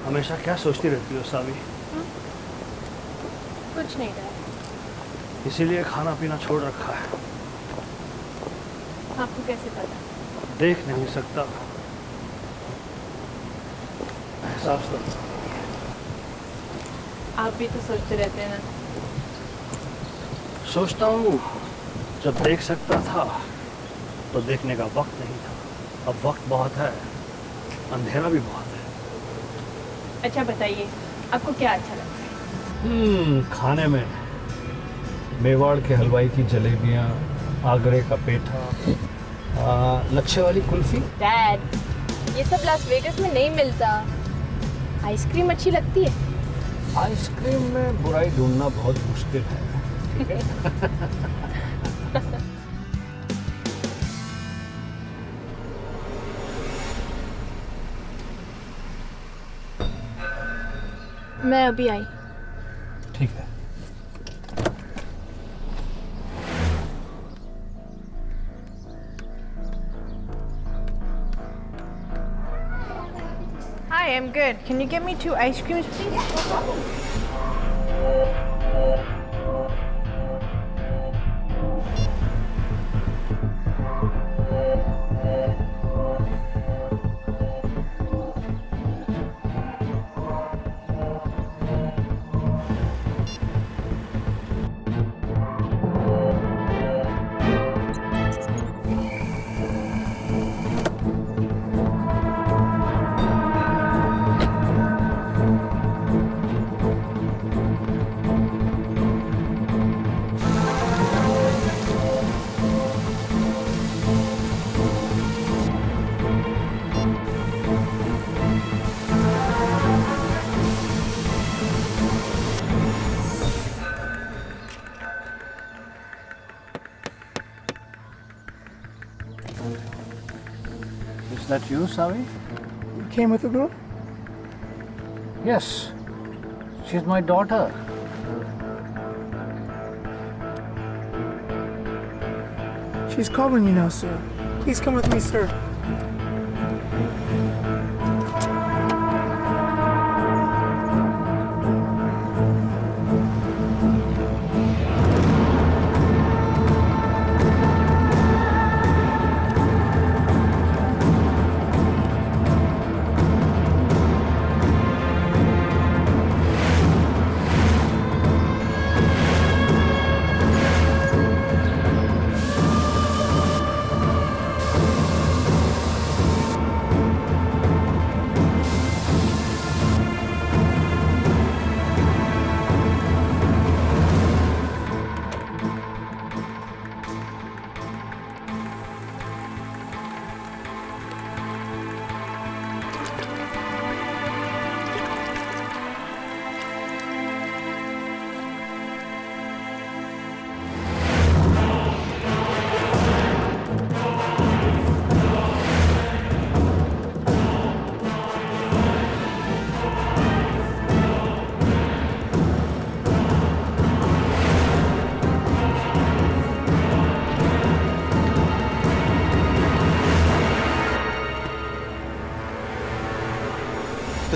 हमेशा क्या सोचती रहती हो सावी? कुछ नहीं डैड। इसीलिए खाना पीना छोड़ रखा है। आपको कैसे पता? देख नहीं सकता, एहसास तो। आप भी तो सोचते रहते हैं ना। सोचता हूँ, जब देख सकता था तो देखने का वक्त नहीं था। अब वक्त बहुत है, अंधेरा भी बहुत है। अच्छा बताइए, आपको क्या अच्छा लगता है? खाने में मेवाड़ के हलवाई की जलेबियाँ, आगरे का पेठा, लच्छे वाली कुल्फी। डैड, ये सब लास वेगस में नहीं मिलता। आइसक्रीम अच्छी लगती है। आइसक्रीम में बुराई ढूंढना बहुत मुश्किल है, ठीक है? मैं अभी आई। ठीक है। Hi, I'm good. Can you get me 2 ice creams, please? Is that you, Savi? You came with the girl? Yes. She's my daughter. She's calling you now, sir. Please come with me, sir.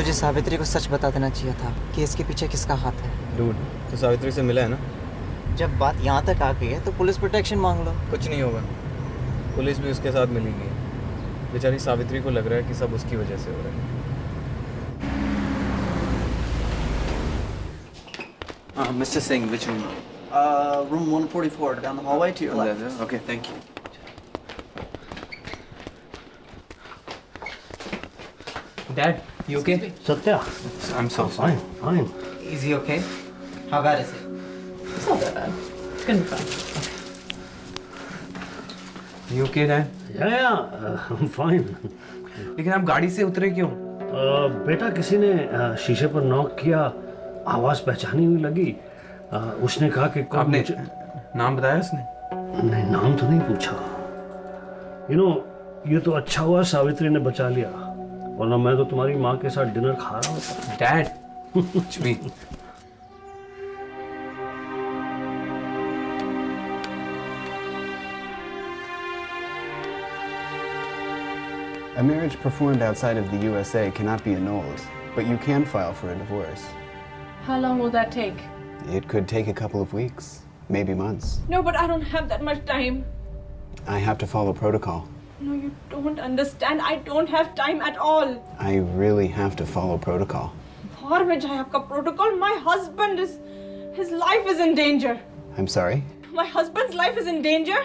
मुझे सावित्री को सच बता देना चाहिए था कि इसके पीछे किसका हाथ है। डूड, तो सावित्री से मिला है ना? जब बात यहाँ तक आ गई है तो पुलिस प्रोटेक्शन मांग लो। कुछ नहीं होगा, पुलिस भी उसके साथ मिलेगी। बेचारी सावित्री को लग रहा है कि सब उसकी वजह से हो रहा है। Mr. Singh, which room? Room 144, down the hallway to your left. Okay, thank you. Dad, you okay? Satya. I'm so Fine, fine. Is he okay? How bad is it? It's not that bad. It's gonna be fine. You okay, Dad? Yeah, I'm fine. लेकिन आप गाड़ी से उतरे क्यों? बेटा किसी ने शीशे पर नॉक किया, आवाज पहचानी हुई लगी। उसने कहा कि कौन। आपने नाम बताया उसने? नहीं, नाम तो नहीं पूछा। ये तो अच्छा हुआ सावित्री ने बचा लिया, वरना मैं तो तुम्हारी माँ के साथ डिनर खा रहा होता। डैड, कुछ भी। A marriage performed outside of the USA cannot be annulled, but you can file for a divorce. How long will that take? It could take a couple of weeks, maybe months. No, but I don't have that much time. I have to follow protocol. No, you don't understand. I don't have time at all. I really have to follow protocol. और में जाए आपका protocol. My husband is, his life is in danger. I'm sorry? My husband's life is in danger.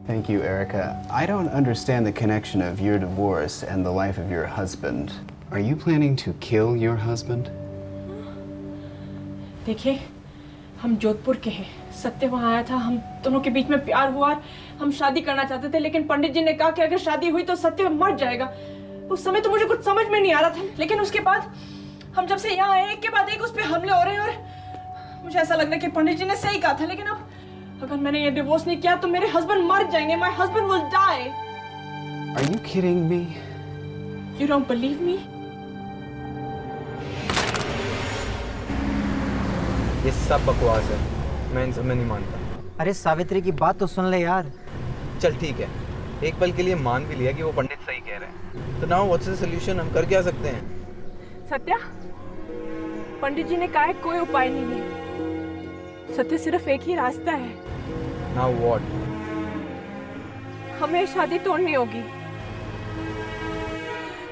Thank you, Erica. I don't understand the connection of your divorce and the life of your husband. Are you planning to kill your husband? देखिए, हम जोधपुर के हैं। सत्य वहाँ आया था, हम दोनों के बीच में प्यार हुआ, हम शादी करना चाहते थे, लेकिन पंडित जी ने कहा कि अगर शादी हुई तो सत्य मर जाएगा। उस समय तो मुझे कुछ समझ में नहीं आ रहा था, लेकिन उसके बाद हम जब से यहाँ आए, एक के बाद एक उस पे हमले हो रहे हैं और मुझे ऐसा लग रहा है कि पंडित जी ने सही कहा था। लेकिन अब अगर मैंने ये डिवोर्स नहीं किया तो मेरे हस्बैंड मर जाएंगे। My husband will die. Are you kidding me? You don't believe me? ये सब बकवास है, मैं इन सब में नहीं मानता। अरे सावित्री की बात तो सुन ले यार। चल ठीक है, एक पल के लिए मान भी लिया कि वो पंडित सही कह रहे हैं, तो नाउ व्हाट्स द सॉल्यूशन? हम कर क्या सकते हैं? सत्या, पंडित जी ने कहा है कोई उपाय नहीं है। सत्य, सिर्फ एक ही रास्ता है। Now what? हमें शादी तोड़नी होगी।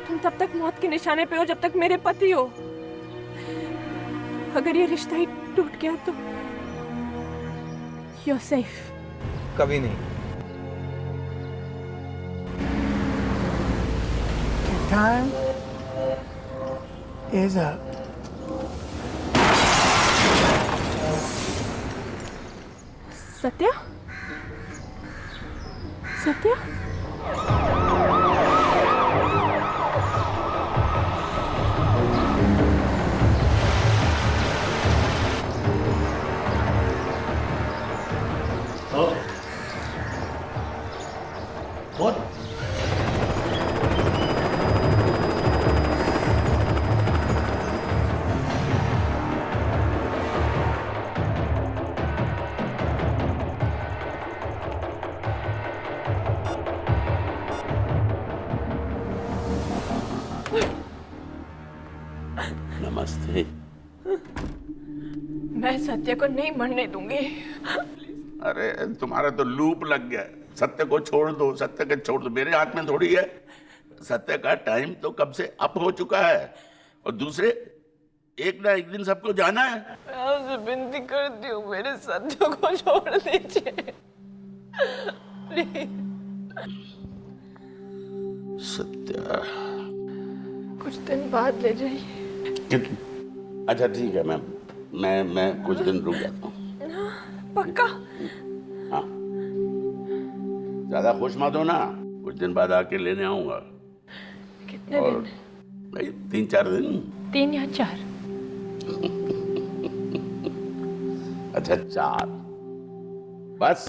तुम तब तक मौत के निशाने पे हो जब तक मेरे पति हो। अगर ये रिश्ता ही टूट गया तो you're safe. कभी नहीं। Time is up. Satya? Satya? What? नमस्ते। मैं सत्य को नहीं मरने दूंगी। अरे तुम्हारा तो लूप लग गया। सत्य को छोड़ दो, सत्य को छोड़ दो, मेरे हाथ में थोड़ी है। सत्य का टाइम तो कब से अप हो चुका है, और दूसरे एक ना एक दिन सबको जाना है। मैं आपसे विनती करती हूँ, मेरे सत्य को छोड़ दीजिए प्लीज। सत्य, कुछ दिन बाद ले जाइए। अच्छा ठीक है मैम, मैं कुछ दिन रुक जाता हूँ। पक्का? हाँ, ज्यादा खुश मत हो ना, कुछ दिन बाद आके लेने आऊंगा। कितने और दिन? भाई 3-4 दिन। 3 या 4? अच्छा 4 बस।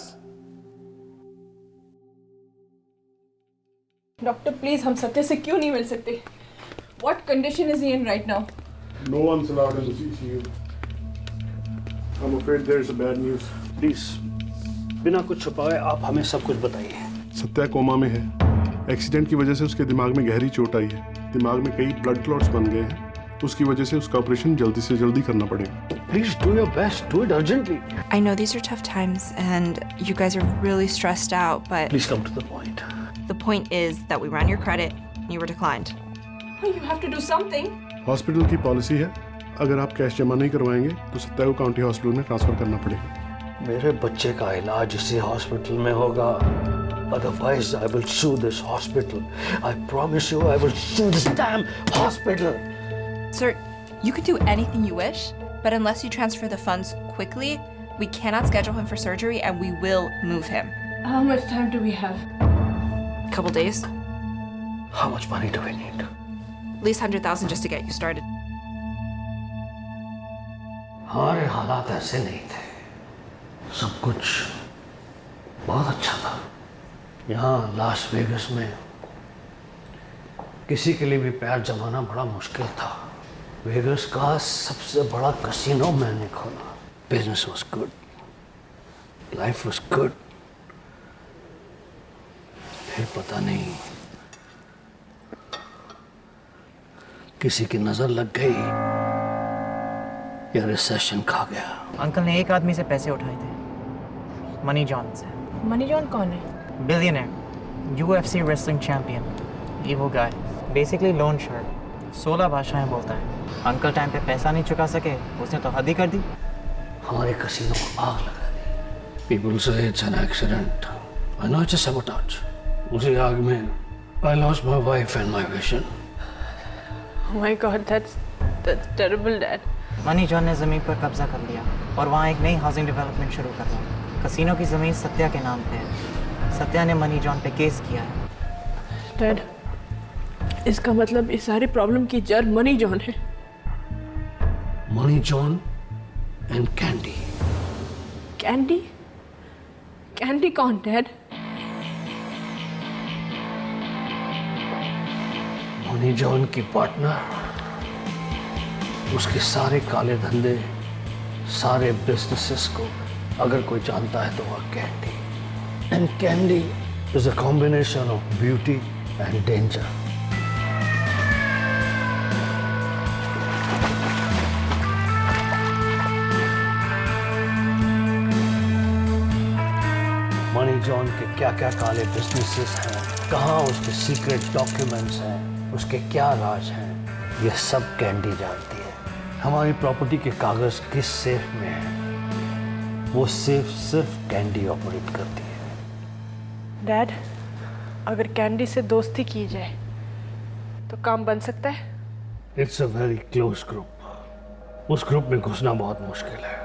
डॉक्टर प्लीज, हम सत्य से क्यों नहीं मिल सकते? What condition is he in right now? No one's allowed in the CCU. I'm afraid there's a bad news. Please बिना कुछ छुपाए आप हमें सब कुछ बताइए। सत्या कोमा में है। एक्सीडेंट की वजह से उसके दिमाग में गहरी चोट आई है। दिमाग में कई ब्लड क्लॉट्स बन गए हैं उसकी वजह से उसका ऑपरेशन जल्दी से जल्दी करना पड़ेगा। Please do your best. Do it urgently. I know these are tough times and you guys are really stressed out, but Please come to the point. the point is that we ran your credit and you were declined. You have to do something. Hospital की policy है, अगर आप cash जमा नहीं करवाएंगे तो सत्या को county hospital में ट्रांसफर करना पड़ेगा। मेरे बच्चे का इलाज इसी हॉस्पिटल में होगा। Otherwise, I will sue this hospital. I promise you, I will sue this damn hospital. Sir, you can do anything you wish, but unless you transfer the funds quickly, we cannot schedule him for surgery and we will move him. How much time do we have? Couple days. How much money do we need? At least 100,000 just to get you started. हमारे हालात ऐसे नहीं थे। सब कुछ बहुत अच्छा था। यहाँ लास वेगस में किसी के लिए भी पैर जमाना बड़ा मुश्किल था। वेगस का सबसे बड़ा कसिनो मैंने खोला। Business was good, life was good. फिर पता नहीं किसी की नजर लग गई या रिसेशन खा गया। अंकल ने एक आदमी से पैसे उठाए थे, मनी जॉन से। मनी जॉन कौन है? बिलियनर, UFC रेसलिंग चैंपियन, ईवो गाय, बेसिकली लोन शार्क, 16 भाषाएं बोलता है। अंकल टाइम पे पैसा नहीं चुका सके, उसने तो हद ही कर दी। हमारे कसीनो को आग लगा दी। People say it's an accident. I know it's a sabotage. उसी आग में I lost my wife and my vision. Oh my God, that's terrible, Dad. Money John ने ज़मीन पर कब्जा कर लिया और वहाँ एक नई हाउसिंग डेवलपमेंट शुरू कर रहा। कसीनो की ज़मीन सत्या के नाम पे है। सत्या ने मनी जॉन पे केस किया है। डैड, इसका मतलब इस सारी प्रॉब्लम की जड़ मनी जॉन है। Money John and candy. Candy? Candy कौन, डैड? मनी जॉन की पार्टनर, उसके सारे काले धंधे, सारे बिजनेसेस को अगर कोई जानता है तो वह candy. And candy is a combination of beauty and danger. Money John के क्या क्या काले बिजनेसेस हैं, कहाँ उसके सीक्रेट डॉक्यूमेंट्स हैं, उसके क्या राज हैं, यह सब कैंडी जानती है। हमारी प्रॉपर्टी के कागज किस सेफ में है, वो सेफ सिर्फ कैंडी ऑपरेट करती है। डैड, अगर कैंडी से दोस्ती की जाए तो काम बन सकता है? It's a very close group. उस ग्रुप में घुसना बहुत मुश्किल है।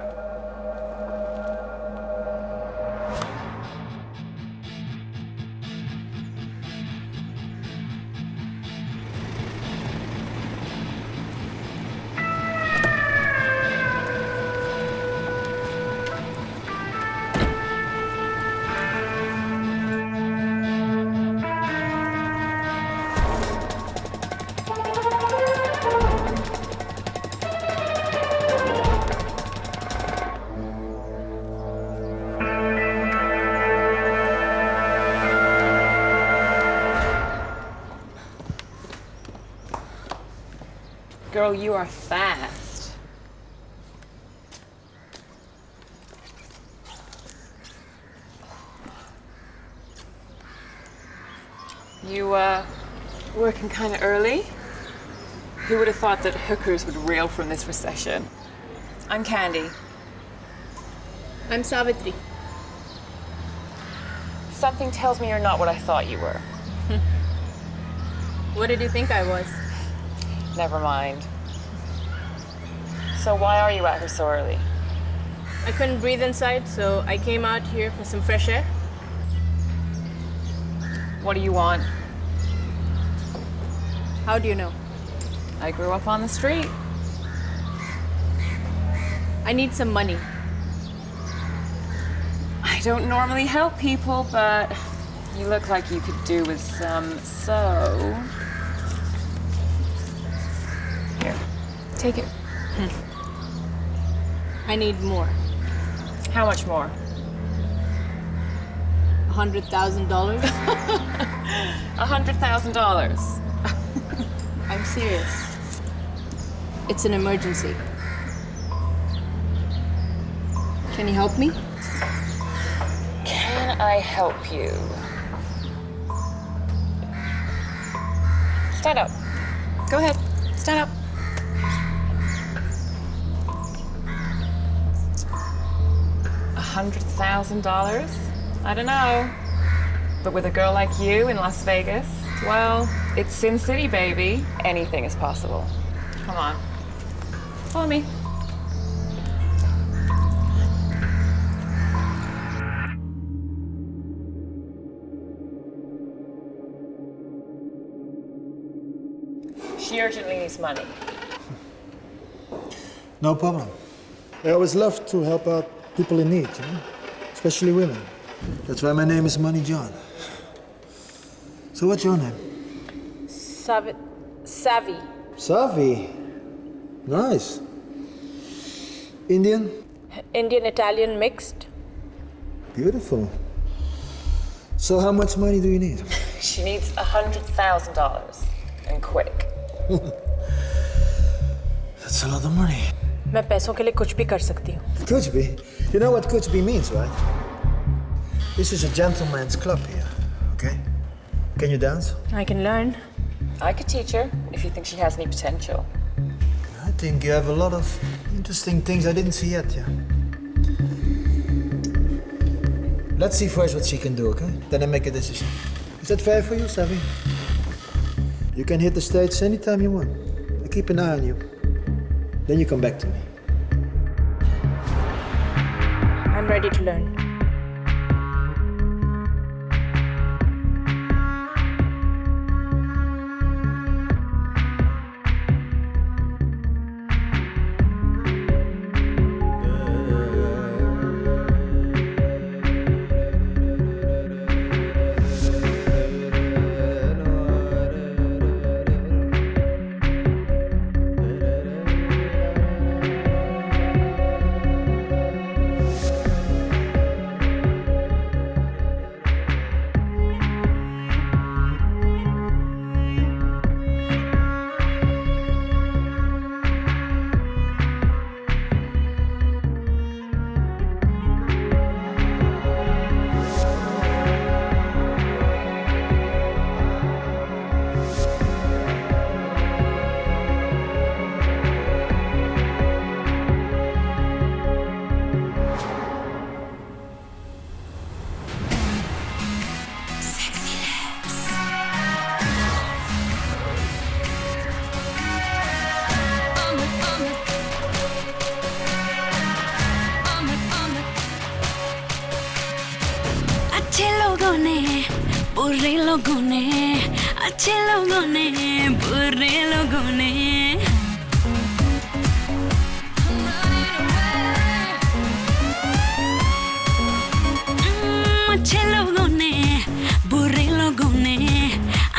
Girl, you are fast. You, working kind of early? Who would have thought that hookers would rail from this recession? I'm Candy. I'm Savitri. Something tells me you're not what I thought you were. What did you think I was? Never mind. So why are you out here so early? I couldn't breathe inside, so I came out here for some fresh air. What do you want? How do you know? I grew up on the street. I need some money. I don't normally help people, but you look like you could do with some, so... Here, take it. I need more. How much more? $100,000. $100,000. I'm serious. It's an emergency. Can you help me? Can I help you? Stand up. Go ahead. Stand up. $100,000? I don't know. But with a girl like you in Las Vegas, well, it's Sin City, baby. Anything is possible. Come on. Follow me. She urgently needs money. No problem. I always love to help out people in need, especially women. That's why my name is Money John. So what's your name? Savvy. Savi. Nice. Indian? Indian Italian mixed. Beautiful. So how much money do you need? She needs $100,000 and quick. That's a lot of money. मैं पैसों के लिए कुछ भी कर सकती हूँ. Kuch bhi. You know what kuch bhi means, right? This is a gentleman's club here, okay? Can you dance? I can learn. I could teach her if you think she has any potential. I think you have a lot of interesting things I didn't see yet, yeah. Let's see first what she can do, okay? Then I make a decision. Is that fair for you, Savi? You can hit the stage anytime you want. I keep an eye on you. Then you come back to me. I'm ready to learn. बुरे लोगों ने अच्छे लोगों ने बुरे लोगों ने अच्छे लोगों ने बुरे लोगों ने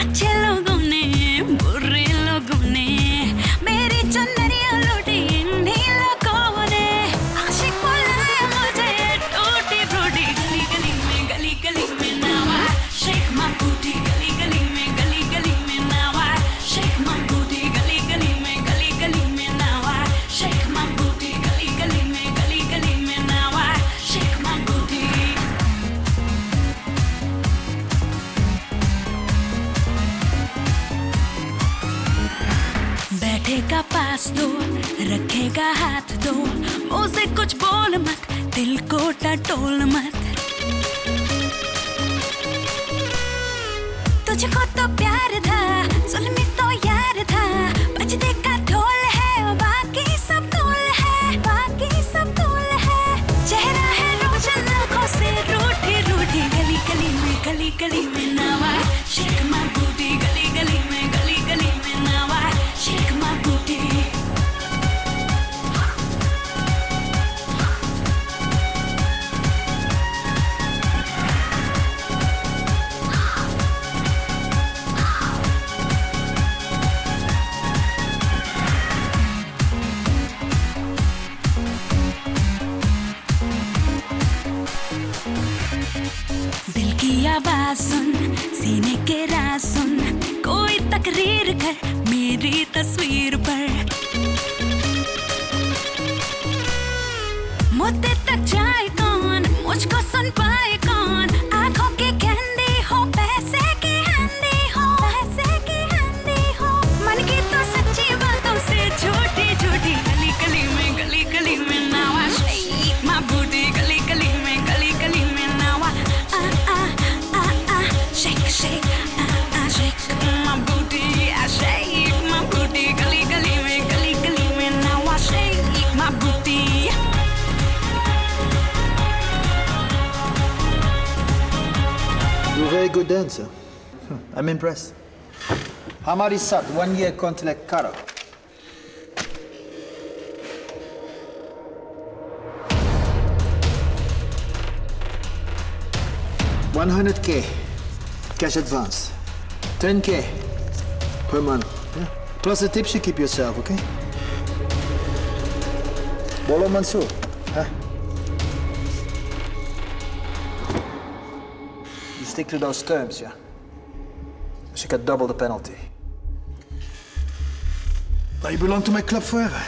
अच्छे लोगों ने बुरे लोगों ने मेरी चुनरिया लूटी इन्हीं लोगों ने आशिक बुलाया मुझे टूटी फूटी गली गली में नावा शेक मां बूटी गली गली में नावा शेक मां बूटी गली गली में नावा शेक मां बूटी गली गली में नावा शेक मां बूटी बैठेगा पास तो रखेगा हाथ तो मुझसे कुछ बोल मत दिल को टटोल मत तुझको तो प्यार था जुल्मी तो यार था बजते का ढोल है बाकी सब ढोल है बाकी सब ढोल है चेहरा है रोशन आँखों से रूठी रूठी गली गली में नावा शेक मां बूटी गली गली में नावा शेक मां बूटी दिल की आवाज सुन सीने के राज सुन कोई तकरीर कर मेरी तस्वीर पर जाए कौन, मुझको सुन पाए कौन, आंखों की कैंडी हो, पैसे की हैंडी हो, पैसे की हैंडी हो, मन की तो सच्ची बातों से झूठी झूठी, गली गली में now I shake my booty, गली गली में now I shake shake shake my booty, I shake my booty, गली गली में now I shake my booty. You're a very good dancer. I'm impressed. Hamari Sat, 1 year contract Karo. $100K cash advance, 10K per month. Yeah. Plus the tips you keep yourself, okay? Bolo Mansoor, huh? You stick to those terms, yeah? Else you get double the penalty. Now you belong to my club forever.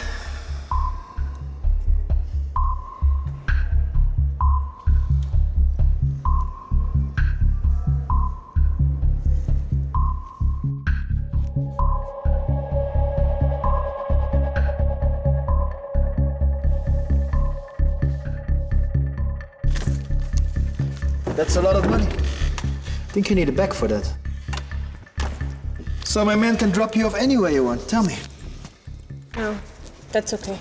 That's a lot of money. Think you need a bag for that. So my man can drop you off anywhere you want. Tell me. No, that's okay.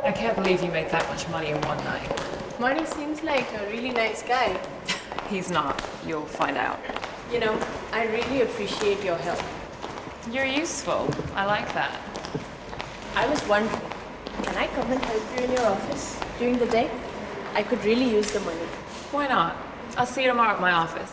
I can't believe you made that much money in one night. Marty seems like a really nice guy. He's not. You'll find out. You know, I really appreciate your help. You're useful. I like that. I was wondering, can I come and help you in your office during the day? I could really use the money. Why not? I'll see you tomorrow at my office.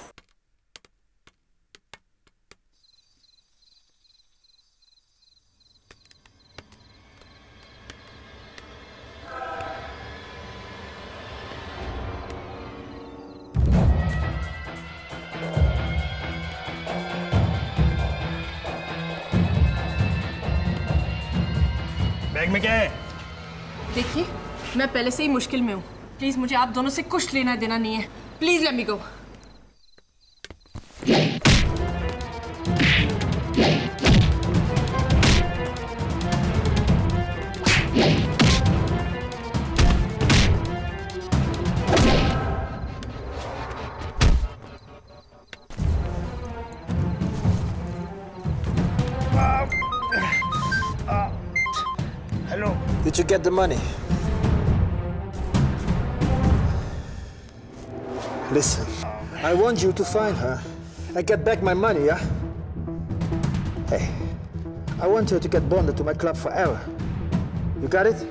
Bag में क्या है? देखिए, मैं पहले से ही मुश्किल में हूँ। प्लीज मुझे आप दोनों से कुछ लेना देना नहीं है। Please let me go. Hello. Did you get the money? Listen, I want you to find her and get back my money, yeah? Hey, I want her to get bonded to my club forever. You got it?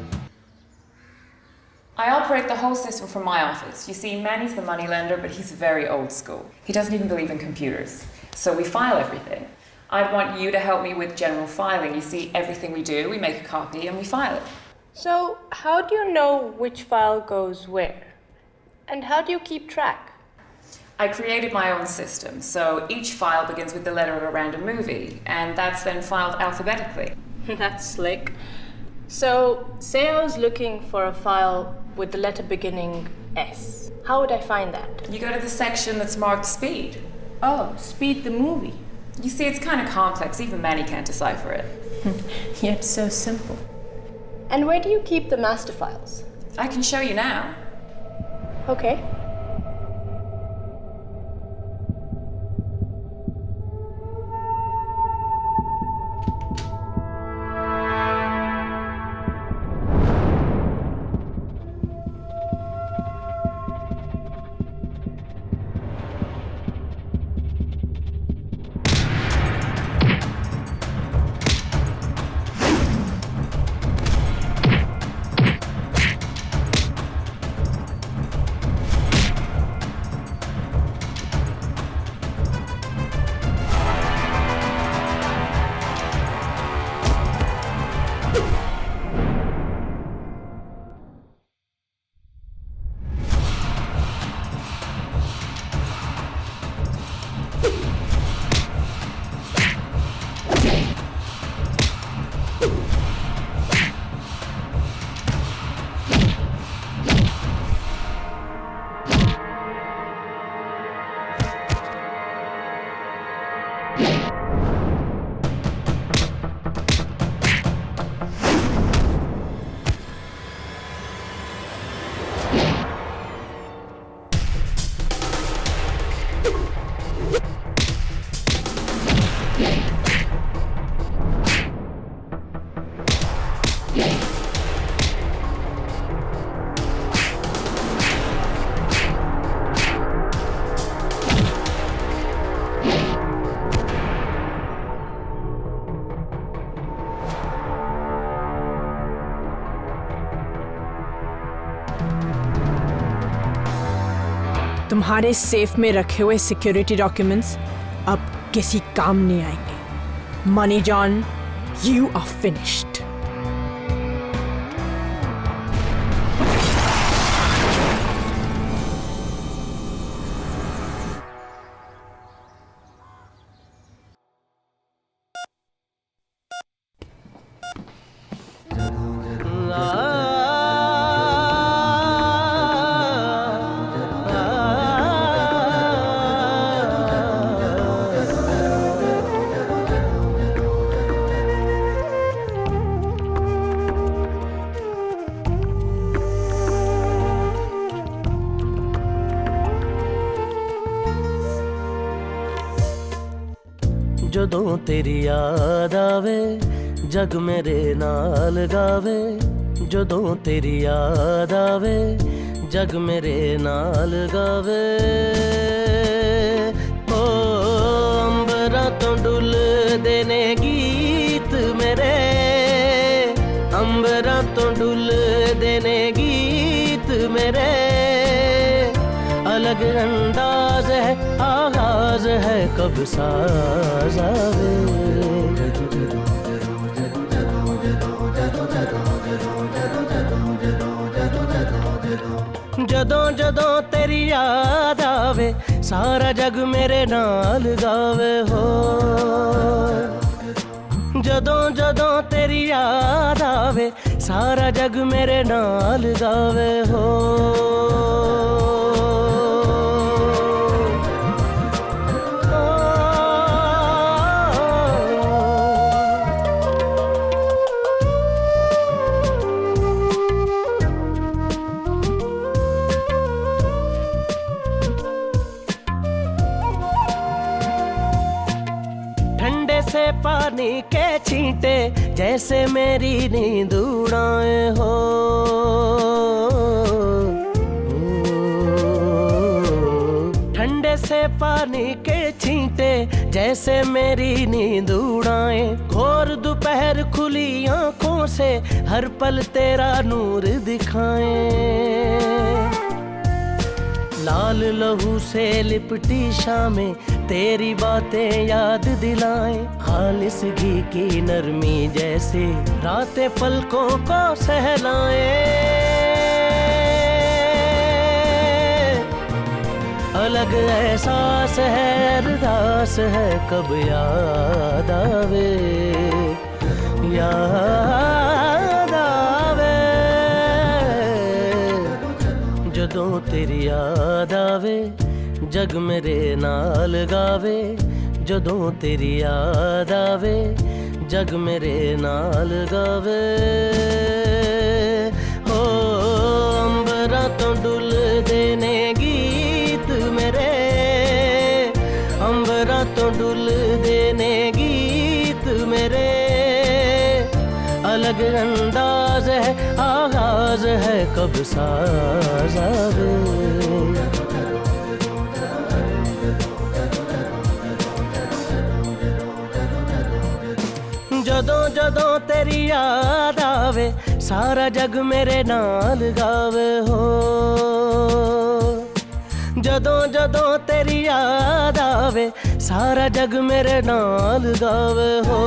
I operate the whole system from my office. You see, Manny's the moneylender, but he's very old school. He doesn't even believe in computers. So we file everything. I'd want you to help me with general filing. You see, everything we do, we make a copy and we file it. So, how do you know which file goes where? And how do you keep track? I created my own system, so each file begins with the letter of a random movie, and that's then filed alphabetically. That's slick. So, say I was looking for a file with the letter beginning S. How would I find that? You go to the section that's marked Speed. Oh, Speed the movie. You see, it's kind of complex. Even Manny can't decipher it. Yet so simple. And where do you keep the master files? I can show you now. Okay. तुम्हारे safe में रखे हुए security documents अब किसी काम नहीं आएंगे। Money John, you are finished. ਜਦੋਂ ਤੇਰੀ ਯਾਦ ਆਵੇ ਜਗ ਮੇਰੇ ਨਾਲ ਗਾਵੇ ਜਦੋਂ ਤੇਰੀ ਯਾਦ ਆਵੇ ਜਗ ਮੇਰੇ ਨਾਲ ਗਾਵੇ ਓ ਅੰਬਰਾਂ ਤੋਂ ਡੁੱਲਦੇ ਨੇ ਗੀਤ ਮੇਰੇ ਅੰਬਰਾਂ ਤੋਂ ਡੁੱਲਦੇ ਨੇ ਗੀਤ ਮੇਰੇ अलग अंदाज है आगाज है कब साज आवे जदों जदों तेरी याद आवे सारा जग मेरे नाल गावे हो जदों जदों तेरी याद आवे सारा जग मेरे नाल गावे हो से पानी के छींटे जैसे मेरी नींद उड़ाए हो ठंडे से पानी के छींटे जैसे मेरी नींद उड़ाए घोर दोपहर खुली आंखों से हर पल तेरा नूर दिखाए लाल लहू से लिपटी शामें तेरी बातें याद दिलाएं खालिस घी की नरमी जैसे रातें पलकों को सहलाएं अलग एहसास है अरदास है कब याद आवे याद आवे जदों तेरी याद आवे जग मेरे नाल गावे जदों तेरी याद आवे जग मेरे नाल गावे हो अंबरा तो डुलदे ने गीत मेरे अंबरा तो डुलदे ने गीत मेरे अलग अंदाज है आगाज है कब साज आवे जदों जदों तेरी याद आवे सारा जग मेरे नाल गावे हो जदों जदों तेरी याद आवे सारा जग मेरे नाल गावे हो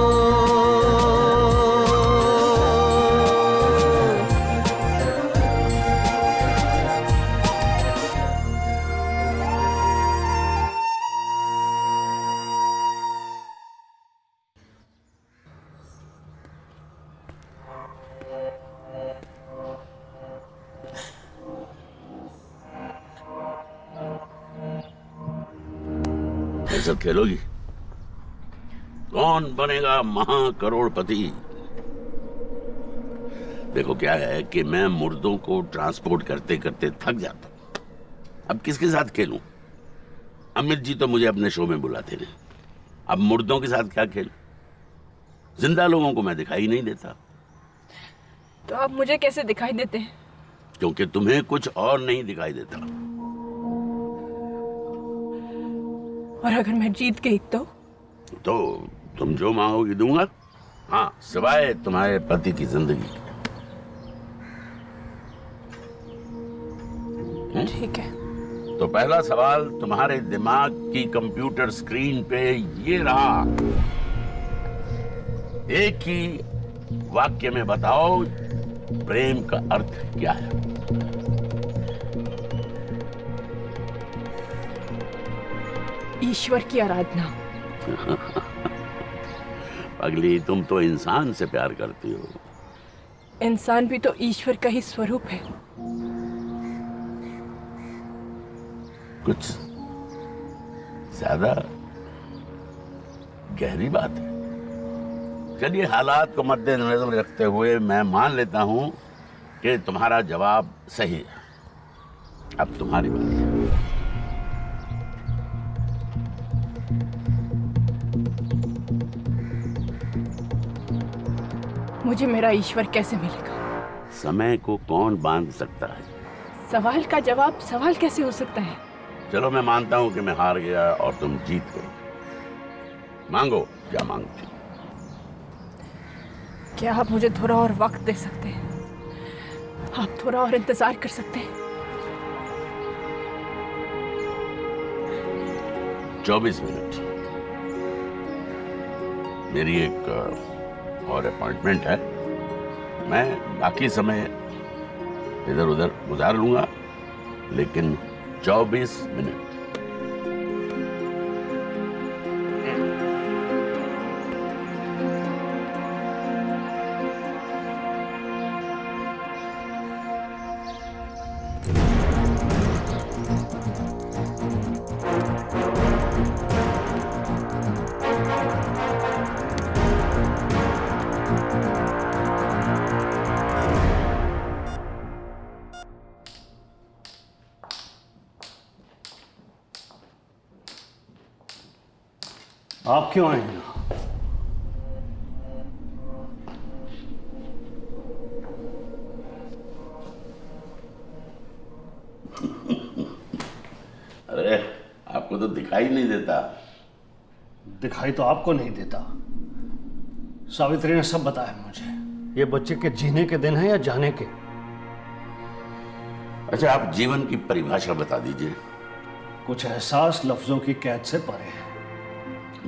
सब खेलोगी कौन बनेगा महाकरोड़पति देखो क्या है कि मैं मुर्दों को ट्रांसपोर्ट करते करते थक जाता हूं अब किसके साथ खेलूं अमित जी तो मुझे अपने शो में बुलाते नहीं अब मुर्दों के साथ क्या खेलूं जिंदा लोगों को मैं दिखाई नहीं देता तो आप मुझे कैसे दिखाई देते हैं? क्योंकि तुम्हें कुछ और नहीं दिखाई देता। और अगर मैं जीत गई तो तुम जो मांगोगी दूंगा। हाँ, सिवाय तुम्हारे पति की जिंदगी के। ठीक है। तो पहला सवाल तुम्हारे दिमाग की कंप्यूटर स्क्रीन पे ये रहा। एक ही वाक्य में बताओ, प्रेम का अर्थ क्या है? ईश्वर की आराधना। अगली, तुम तो इंसान से प्यार करती हो। इंसान भी तो ईश्वर का ही स्वरूप है। कुछ ज्यादा गहरी बात है। चलिए, हालात को मद्देनजर रखते हुए मैं मान लेता हूं कि तुम्हारा जवाब सही है। अब तुम्हारी बात है। मुझे मेरा ईश्वर कैसे मिलेगा? समय को कौन बांध सकता है? सवाल का जवाब सवाल कैसे हो सकता है? चलो, मैं मानता हूं कि मैं हार गया और तुम जीत गए। मांगो, क्या मांगती? क्या आप मुझे थोड़ा और वक्त दे सकते हैं? आप थोड़ा और इंतजार कर सकते हैं? 24 मिनट। मेरी एक और अपॉइंटमेंट है। मैं बाकी समय इधर उधर गुजार लूंगा, लेकिन 24 मिनट। आप क्यों आए हैं? अरे, आपको तो दिखाई नहीं देता। दिखाई तो आपको नहीं देता। सावित्री ने सब बताया मुझे। ये बच्चे के जीने के दिन है या जाने के? अच्छा, आप जीवन की परिभाषा बता दीजिए। कुछ एहसास लफ्जों की कैद से परे है।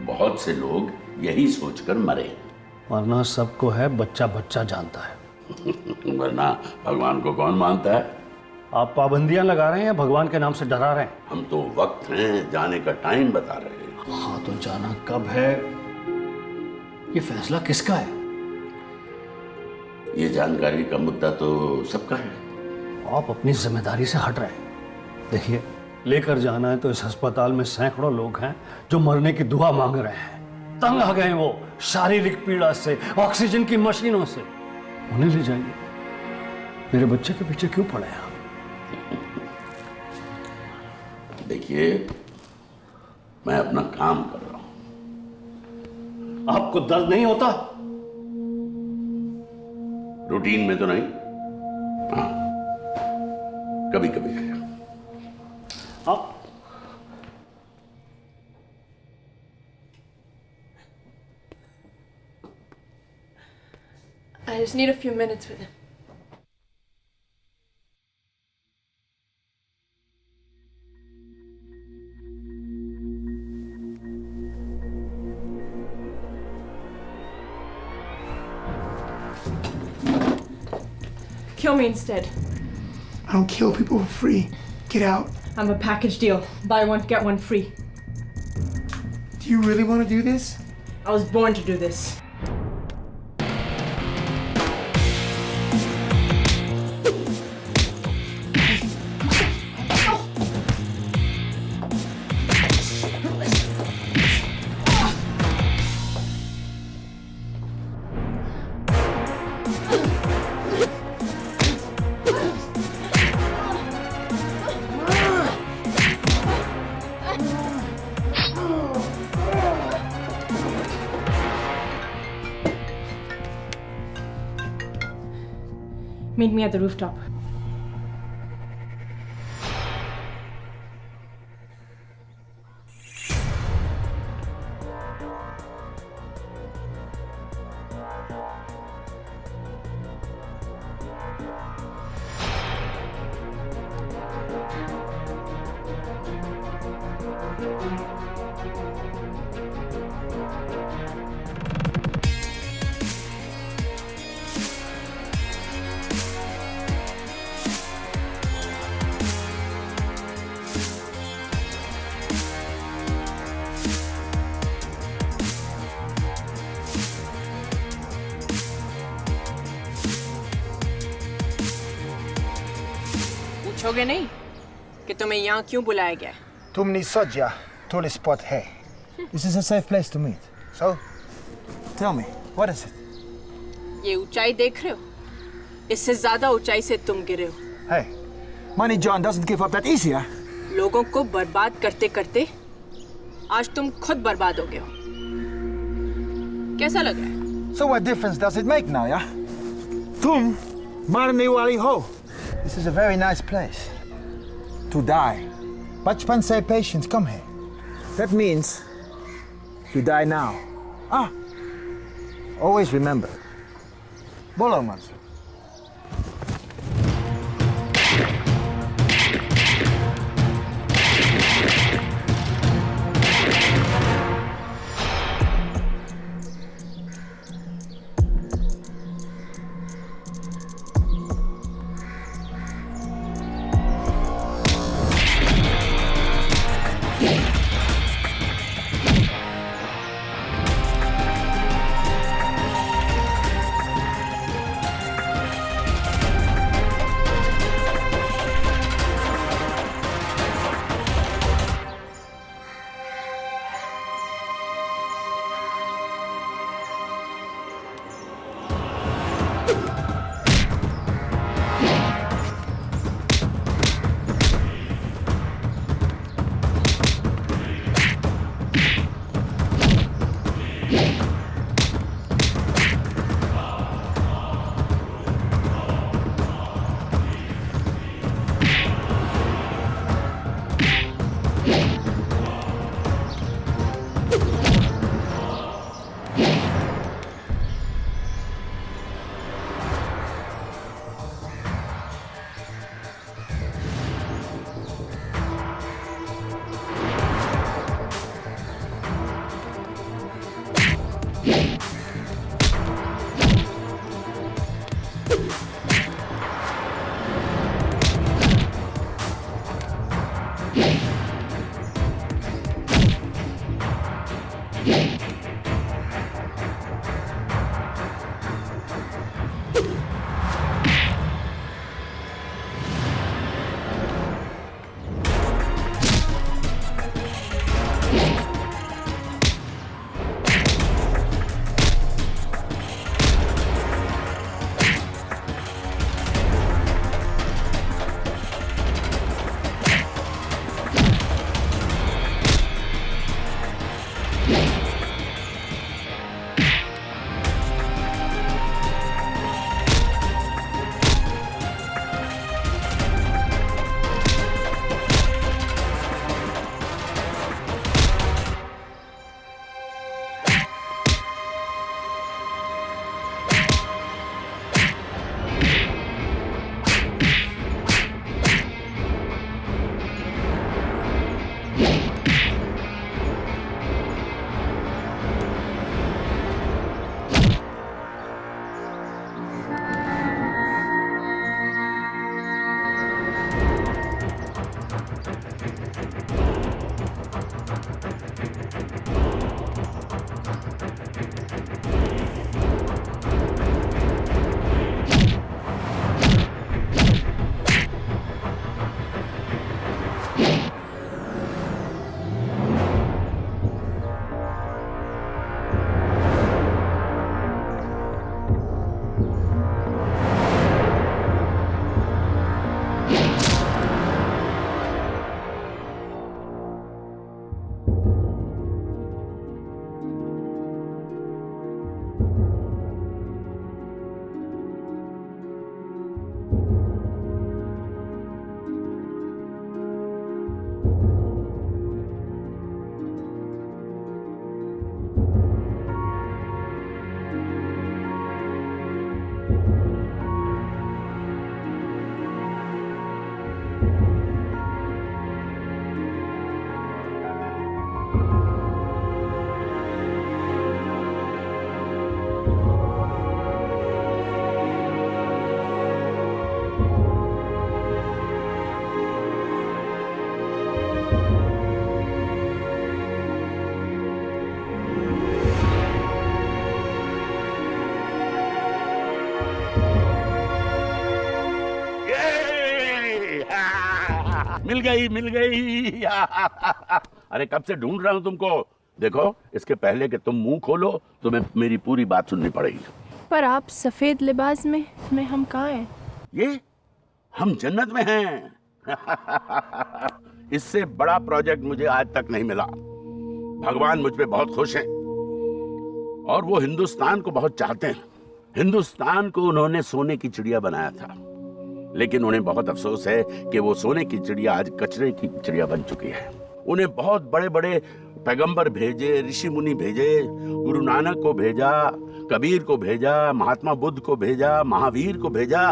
बहुत से लोग यही सोचकर मरे। वरना सबको है बच्चा बच्चा जानता है। वरना भगवान को कौन मानता है? आप पाबंदियां लगा रहे हैं या भगवान के नाम से डरा रहे हैं? हम तो वक्त हैं, जाने का टाइम बता रहे हैं। हाँ, तो जाना कब है? ये फैसला किसका है? ये जानकारी का मुद्दा तो सबका है। आप अपनी जिम्मेदारी से हट रहे हैं। देखिए, लेकर जाना है तो इस अस्पताल में सैकड़ों लोग हैं जो मरने की दुआ मांग रहे हैं। तंग आ गए वो शारीरिक पीड़ा से, ऑक्सीजन की मशीनों से। उन्हें ले जाइए। मेरे बच्चे के पीछे क्यों पड़े हैं? देखिए, मैं अपना काम कर रहा हूं। आपको दर्द नहीं होता? रूटीन में तो नहीं। हाँ, कभी कभी है। आप I just need a few minutes with him. Kill me instead. I don't kill people for free. Get out. I'm a package deal. Buy one, get one free. Do you really want to do this? I was born to do this. Meet me at the rooftop. पूछोगे नहीं कि तुम्हें यहाँ क्यों बुलाया गया है? तुमने सोचा tourist spot है. This is a safe place to meet. So, tell me, what is it? ये ऊंचाई देख रहे हो? इससे ज्यादा ऊंचाई से तुम गिरे हो. Hey, Money John doesn't give up that easy, huh? लोगों को बर्बाद करते करते आज तुम खुद बर्बाद हो गए हो. कैसा लग रहा है? So what difference does it make now, yeah? तुम मरने वाली हो. This is a very nice place to die. बचपन से patients come here. That means you die now. Ah, always remember. बोलो मंसूर. मिल गई। अरे कब से ढूंढ रहा हूँ तुमको। देखो, इसके पहले कि तुम मुंह खोलो तुम्हें मेरी पूरी बात सुननी पड़ेगी। पर आप सफेद लिबास में हम कहाँ हैं? ये हम जन्नत में हैं। इससे बड़ा प्रोजेक्ट मुझे आज तक नहीं मिला। भगवान मुझ पे बहुत खुश हैं और वो हिंदुस्तान को बहुत चाहते हैं। हिंदुस्तान को उन्होंने सोने की चिड़िया बनाया था, लेकिन उन्हें बहुत अफसोस है कि वो सोने की चिड़िया आज कचरे की चिड़िया बन चुकी है। उन्हें बहुत बड़े बड़े पैगंबर भेजे, ऋषि मुनि भेजे, गुरु नानक को भेजा, कबीर को भेजा, महात्मा बुद्ध को भेजा, महावीर को भेजा,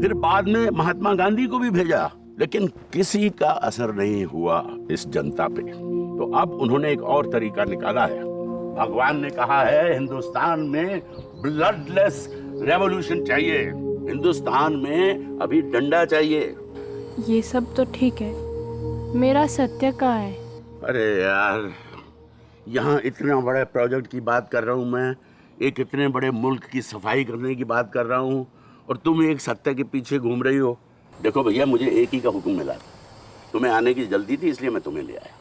फिर बाद में महात्मा गांधी को भी भेजा, लेकिन किसी का असर नहीं हुआ इस जनता पे। तो अब उन्होंने एक और तरीका निकाला है। भगवान ने कहा है हिंदुस्तान में ब्लडलेस रेवोल्यूशन चाहिए। हिंदुस्तान में अभी डंडा चाहिए। ये सब तो ठीक है, मेरा सत्य कहाँ है? अरे यार, यहाँ इतना बड़े प्रोजेक्ट की बात कर रहा हूँ मैं, एक इतने बड़े मुल्क की सफाई करने की बात कर रहा हूँ और तुम एक सत्य के पीछे घूम रही हो। देखो भैया, मुझे एक ही का हुक्म मिला था, तुम्हें आने की जल्दी थी इसलिए मैं तुम्हें ले आया।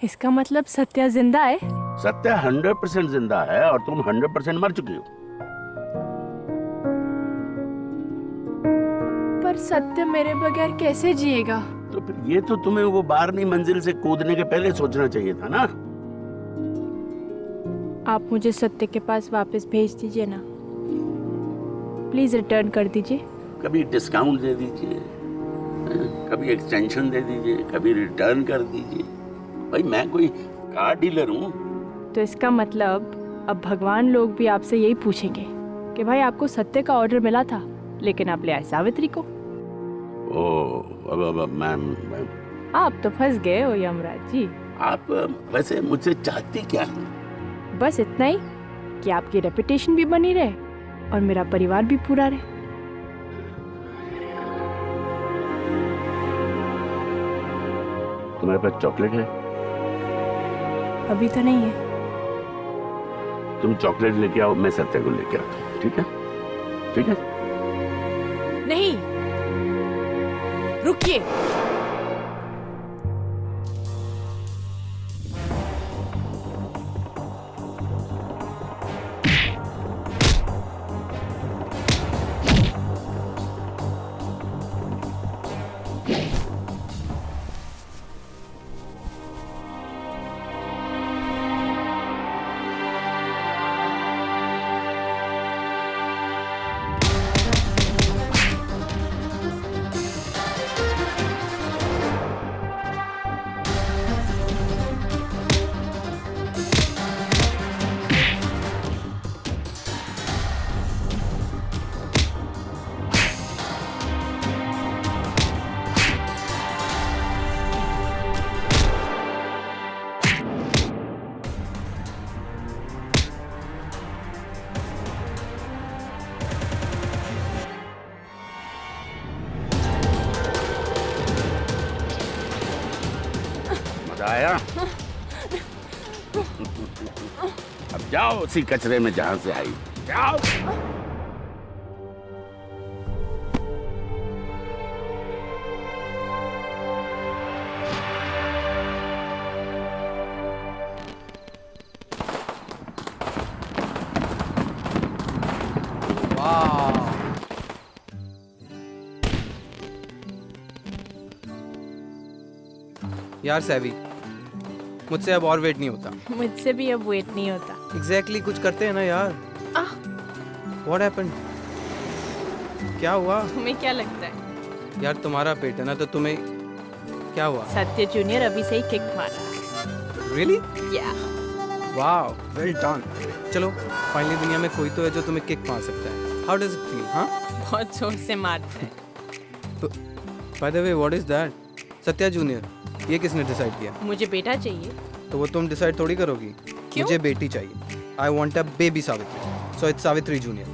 इसका मतलब सत्या जिंदा है? सत्य 100% जिंदा है और तुम 100% मर चुकी हो। पर सत्य मेरे बगैर कैसे जिएगा? तो फिर ये तो तुम्हें वो 12वीं मंजिल से कूदने के पहले सोचना चाहिए था ना। आप मुझे सत्य के पास वापस भेज दीजिए ना, प्लीज रिटर्न कर दीजिए। कभी डिस्काउंट दे दीजिए, कभी एक्सटेंशन दे दीजिए, कभी रिटर्न कर दीजिए। भाई मैं कोई कार डीलर हूँ। तो इसका मतलब अब भगवान लोग भी आपसे यही पूछेंगे कि भाई आपको सत्य का ऑर्डर मिला था लेकिन आप ले आए सावित्री को। अब मैम, आप तो फंस गए हो यमराज जी। आप वैसे मुझसे चाहती क्या है? बस इतना ही कि आपकी रेपुटेशन भी बनी रहे और मेरा परिवार भी पूरा रहे। तुम्हारे पास चॉकलेट है? अभी तो नहीं है। तुम चॉकलेट लेके आओ, मैं सत्य को लेके आता हूँ। ठीक है? ठीक है? नहीं, रुकिए। आया? अब जाओ उसी कचरे में जहां से आई, जाओ। यार सैवी, मुझसे अब और वेट नहीं होता। मुझसे भी अब वेट नहीं होता। एग्जैक्टली कुछ करते हैं ना यार। What happened? क्या हुआ? तुम्हें क्या लगता है? यार तुम्हारा पेट है ना, तो तुम्हें क्या हुआ? सत्य जूनियर अभी से ही किक मारा। Really? Yeah. Wow, well done. चलो, फाइनली दुनिया में कोई तो है जो तुम्हें किक मार सकता है। How does it feel? हाँ? बहुत जोर से मारता है। तो, by the way, what is that? Satya junior, ये किसने डिसाइड किया? मुझे बेटा चाहिए। तो वो तुम डिसाइड थोड़ी करोगी। क्यों? मुझे बेटी चाहिए। I want a baby Savitri. So it's Savitri Junior.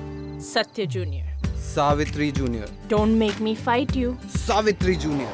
सत्य junior. Savitri Junior. Don't make me fight you. Savitri Junior.